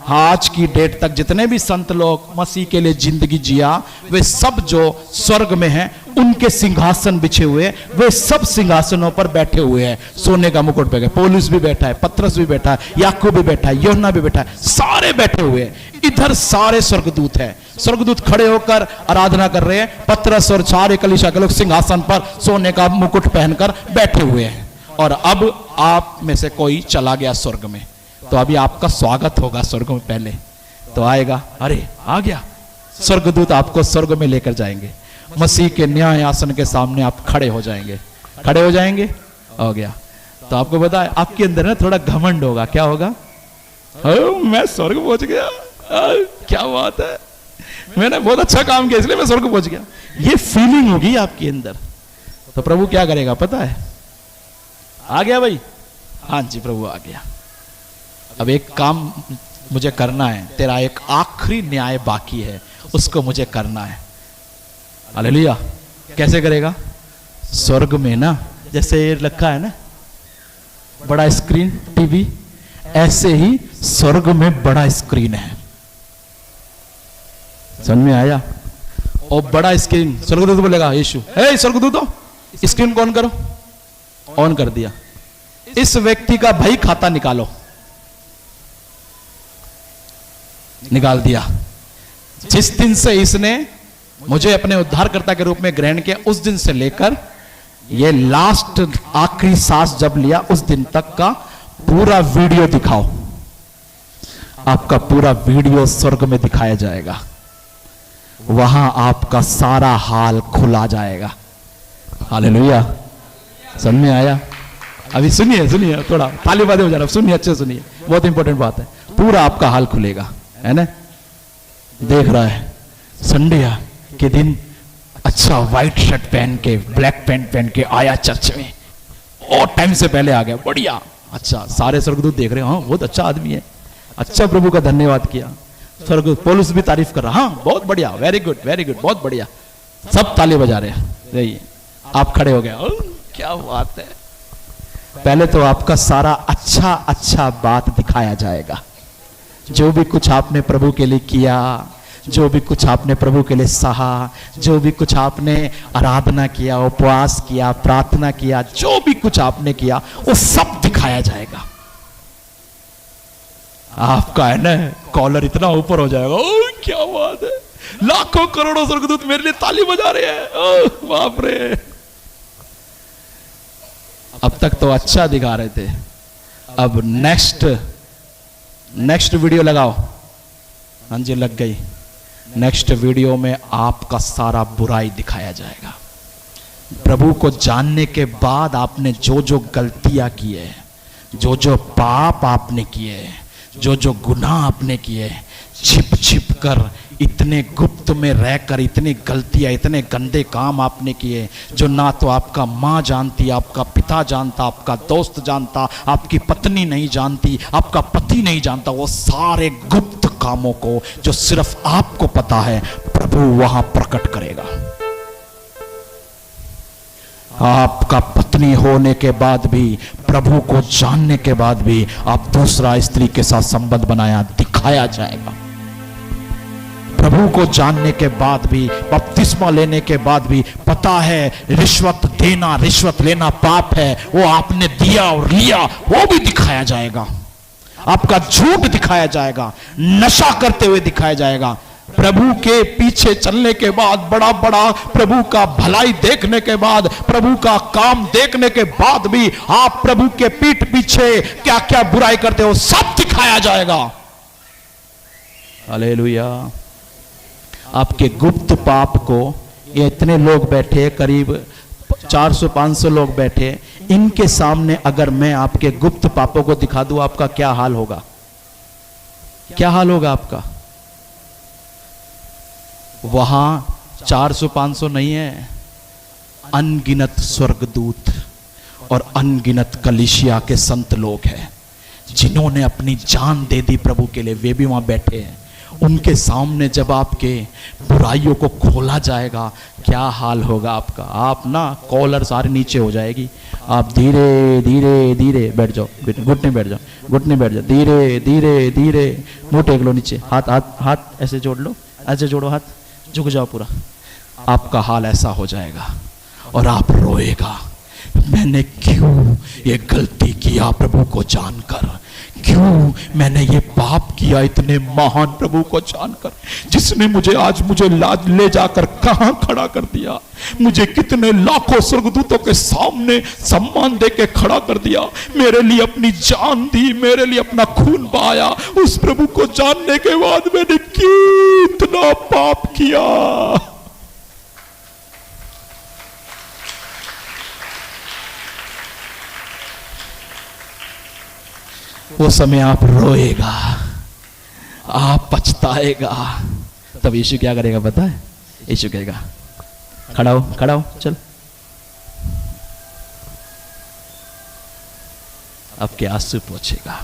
Speaker 2: आज की डेट तक जितने भी संत लोग मसीह के लिए जिंदगी जिया, वे सब जो स्वर्ग में हैं, उनके सिंहासन बिछे हुए, वे सब सिंहासनों पर बैठे हुए हैं, सोने का मुकुट पे गए। पौलुस भी बैठा है, पतरस भी बैठा है, याकूब भी बैठा है, यूहन्ना भी बैठा है, सारे बैठे हुए हैं। इधर सारे स्वर्गदूत हैं, स्वर्गदूत खड़े होकर आराधना कर रहे हैं। पतरस और सारे कलीसिया के लोग सिंहासन पर सोने का मुकुट पहनकर बैठे हुए हैं। और अब आप में से कोई चला गया स्वर्ग में, तो अभी आपका स्वागत होगा स्वर्ग में। पहले तो आएगा, अरे आ गया, स्वर्गदूत आपको स्वर्ग में लेकर जाएंगे। मसीह के न्याय आसन के सामने आप खड़े हो जाएंगे। खड़े हो जाएंगे, हो गया। तो आपको पता है आपके अंदर ना थोड़ा घमंड होगा। क्या होगा? मैं स्वर्ग पहुंच गया, क्या बात है, मैंने बहुत अच्छा काम किया इसलिए मैं स्वर्ग पहुंच गया। ये फीलिंग होगी आपके अंदर। तो प्रभु क्या करेगा पता है? आ गया भाई? हाँ जी प्रभु आ गया। अब एक काम मुझे करना है, तेरा एक आखिरी न्याय बाकी है, उसको मुझे करना है। हालेलुया। कैसे करेगा? स्वर्ग में ना जैसे ये रखा है ना बड़ा स्क्रीन टीवी, ऐसे ही स्वर्ग में बड़ा स्क्रीन है। समझ में आया? और बड़ा स्क्रीन, स्वर्गदूत बोलेगा यीशु, हे स्वर्गदूतों स्क्रीन को ऑन करो। ऑन कर दिया। इस व्यक्ति का भाई खाता निकालो। निकाल दिया। जिस दिन से इसने मुझे अपने उद्धारकर्ता के रूप में ग्रहण किया, उस दिन से लेकर ये लास्ट आखिरी सांस जब लिया उस दिन तक का पूरा वीडियो दिखाओ। आपका पूरा वीडियो स्वर्ग में दिखाया जाएगा। वहां आपका सारा हाल खुला जाएगा। हालेलुया। समझ में आया? अभी सुनिए सुनिए, थोड़ा ताली बातें हो जा रहा, सुनिए अच्छे सुनिए, बहुत इंपॉर्टेंट बात है। पूरा आपका हाल खुलेगा, है ना? देख रहा है संडे के दिन अच्छा व्हाइट शर्ट पहन के ब्लैक पैंट पहन के आया चर्च में, और टाइम से पहले आ गया, बढ़िया। अच्छा सारे स्वर्गदूत देख रहे हैं, हाँ बहुत अच्छा आदमी है, अच्छा प्रभु का धन्यवाद किया। स्वर्ग पौलुस भी तारीफ कर रहा, हाँ बहुत बढ़िया, वेरी गुड बहुत बढ़िया। सब ताली बजा रहे हैं। आप खड़े हो गए, क्या बात है। पहले तो आपका सारा अच्छा अच्छा बात दिखाया जाएगा। जो भी कुछ आपने प्रभु के लिए किया, जो भी कुछ आपने प्रभु के लिए सहा, जो भी कुछ आपने आराधना किया, उपवास किया, प्रार्थना किया, जो भी कुछ आपने किया वो सब दिखाया जाएगा। आपका है ना कॉलर इतना ऊपर हो जाएगा, ओ क्या बात है, लाखों करोड़ों स्वर्गदूत मेरे लिए ताली बजा रहे हैं, ओ बाप रे। अब तक तो अच्छा दिखा रहे थे, अब नेक्स्ट वीडियो लगाओ। हाँ जी लग गई। नेक्स्ट वीडियो में आपका सारा बुराई दिखाया जाएगा। प्रभु को जानने के बाद आपने जो जो गलतियां की है, जो जो पाप आपने किए, जो जो गुनाह आपने किए, छिप छिप कर, इतने गुप्त में रहकर इतनी गलतियां, इतने गंदे काम आपने किए जो ना तो आपका माँ जानती, आपका पिता जानता, आपका दोस्त जानता, आपकी पत्नी नहीं जानती, आपका पति नहीं जानता, वो सारे गुप्त कामों को जो सिर्फ आपको पता है प्रभु वहां प्रकट करेगा। आपका पत्नी होने के बाद भी, प्रभु को जानने के बाद भी आप दूसरा स्त्री के साथ संबंध बनाया, दिखाया जाएगा। प्रभु को जानने के बाद भी, बपतिस्मा लेने के बाद भी पता है रिश्वत देना, रिश्वत लेना पाप है, वो आपने दिया और लिया, वो भी दिखाया जाएगा। आपका झूठ दिखाया जाएगा, नशा करते हुए दिखाया जाएगा। प्रभु के पीछे चलने के बाद, बड़ा बड़ा प्रभु का भलाई देखने के बाद, प्रभु का काम देखने के बाद भी आप प्रभु के पीठ पीछे क्या क्या बुराई करते हो सब दिखाया जाएगा। हालेलुया। आपके गुप्त पाप को, ये इतने लोग बैठे, करीब 400-500 लोग बैठे, इनके सामने अगर मैं आपके गुप्त पापों को दिखा दूं, आपका क्या हाल होगा? क्या हाल होगा आपका? वहां 400-500 नहीं है, अनगिनत स्वर्गदूत और अनगिनत कलीसिया के संत लोग हैं जिन्होंने अपनी जान दे दी प्रभु के लिए, वे भी वहां बैठे हैं। उनके सामने जब आपके बुराइयों को खोला जाएगा, क्या हाल होगा आपका? आप ना कॉलर सारे नीचे हो जाएगी, आप धीरे धीरे धीरे बैठ जाओ, घुटने बैठ जाओ, घुटने बैठ जाओ, धीरे धीरे धीरे मुंह टेक लो नीचे, हाथ हाथ हाथ ऐसे जोड़ लो, ऐसे जोड़ो हाथ, झुक जाओ पूरा। आपका हाल ऐसा हो जाएगा और आप रोएगा, मैंने क्यों ये गलती किया प्रभु को जानकर, क्यों मैंने ये पाप किया इतने महान प्रभु को जानकर, जिसने मुझे आज लाज ले जाकर कहां खड़ा कर दिया, मुझे कितने लाखों स्वर्गदूतों के सामने सम्मान दे के खड़ा कर दिया, मेरे लिए अपनी जान दी, मेरे लिए अपना खून बहाया। उस प्रभु को जानने के बाद मैंने क्यों इतना पाप किया। वो समय आप रोएगा, आप पछताएगा। तब यीशु क्या करेगा पता है? यीशु कहेगा खड़ा हो चल। आपके आंसू पोंछेगा,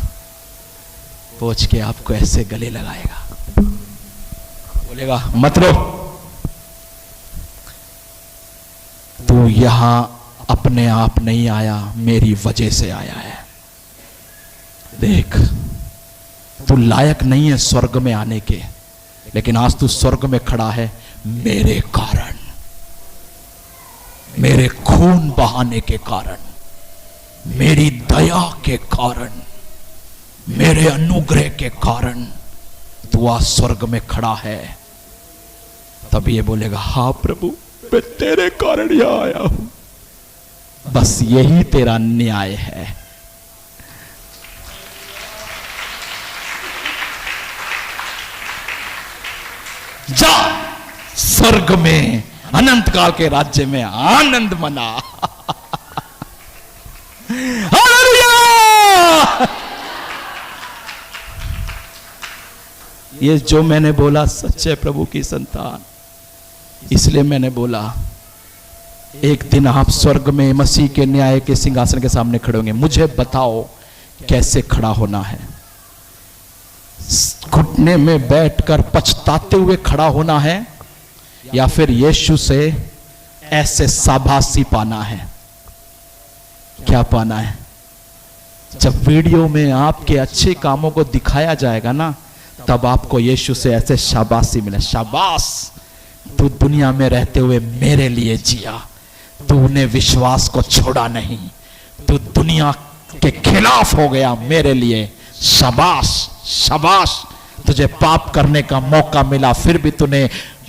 Speaker 2: पोंछ के आपको ऐसे गले लगाएगा, बोलेगा मत रो, तू यहां अपने आप नहीं आया, मेरी वजह से आया है। देख, तू लायक नहीं है स्वर्ग में आने के, लेकिन आज तू स्वर्ग में खड़ा है मेरे कारण, मेरे खून बहाने के कारण, मेरी दया के कारण, मेरे अनुग्रह के कारण तू आज स्वर्ग में खड़ा है। तब ये बोलेगा हाँ प्रभु, मैं तेरे कारण यहां आया हूं, बस यही तेरा न्याय है। जा स्वर्ग में अनंत काल के राज्य में आनंद मना। हालेलुया। ये जो मैंने बोला सच्चे प्रभु की संतान, इसलिए मैंने बोला एक दिन आप स्वर्ग में मसीह के न्याय के सिंहासन के सामने खड़े होंगे। मुझे बताओ कैसे खड़ा होना है? घुटने में बैठकर पछताते हुए खड़ा होना है, या फिर यीशु से ऐसे शाबाशी पाना है? क्या पाना है? जब वीडियो में आपके अच्छे कामों को दिखाया जाएगा ना, तब आपको यीशु से ऐसे शाबाशी मिले। शाबाश, तू दुनिया में रहते हुए मेरे लिए जिया, तूने विश्वास को छोड़ा नहीं, तू दुनिया के खिलाफ हो गया मेरे लिए। शाबाश शाबाश, तुझे पाप करने का मौका मिला, फिर भी तूने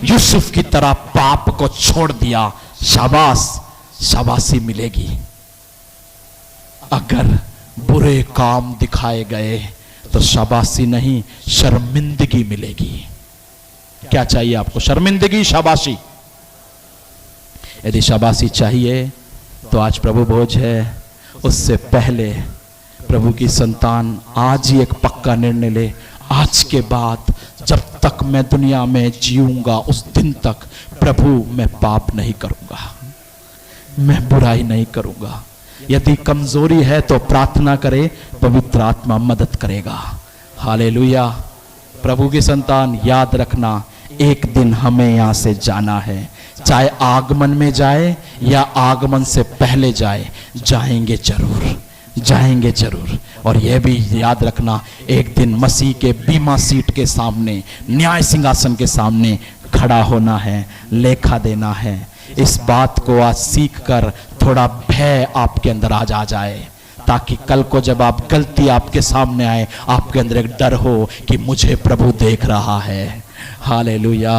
Speaker 2: यूसुफ की तरह पाप को छोड़ दिया। शाबाश, शाबाशी मिलेगी। अगर बुरे काम दिखाए गए तो शाबाशी नहीं, शर्मिंदगी मिलेगी। क्या चाहिए आपको? शर्मिंदगी, शाबाशी? यदि शाबाशी चाहिए तो आज प्रभु भोज है, उससे पहले प्रभु की संतान आज ही एक पक्का निर्णय ले, आज के बाद जब तक मैं दुनिया में जीऊंगा उस दिन तक प्रभु मैं पाप नहीं करूंगा, मैं बुराई नहीं करूंगा। यदि कमजोरी है तो प्रार्थना करे, पवित्र आत्मा मदद करेगा। हालेलुया। प्रभु की संतान याद रखना, एक दिन हमें यहां से जाना है, चाहे आगमन में जाए या आगमन से पहले जाए, जाएंगे जरूर, जाएंगे जरूर। और यह भी याद रखना, एक दिन मसीह के बीमा सीट के सामने, न्याय सिंहासन के सामने खड़ा होना है, लेखा देना है। इस बात को आज सीख कर थोड़ा भय आपके अंदर आज आ जाए, ताकि कल को जब आप गलती आपके सामने आए, आपके अंदर एक डर हो कि मुझे प्रभु देख रहा है। हालेलुया।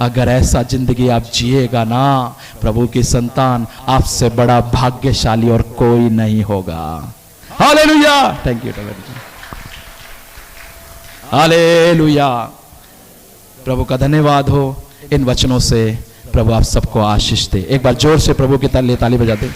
Speaker 2: अगर ऐसा जिंदगी आप जिएगा ना, प्रभु की संतान, आपसे बड़ा भाग्यशाली और कोई नहीं होगा। हालेलुया। Thank you. हालेलुया। प्रभु का धन्यवाद हो इन वचनों से। प्रभु आप सबको आशीष दे। एक बार जोर से प्रभु की ताली बजा दे।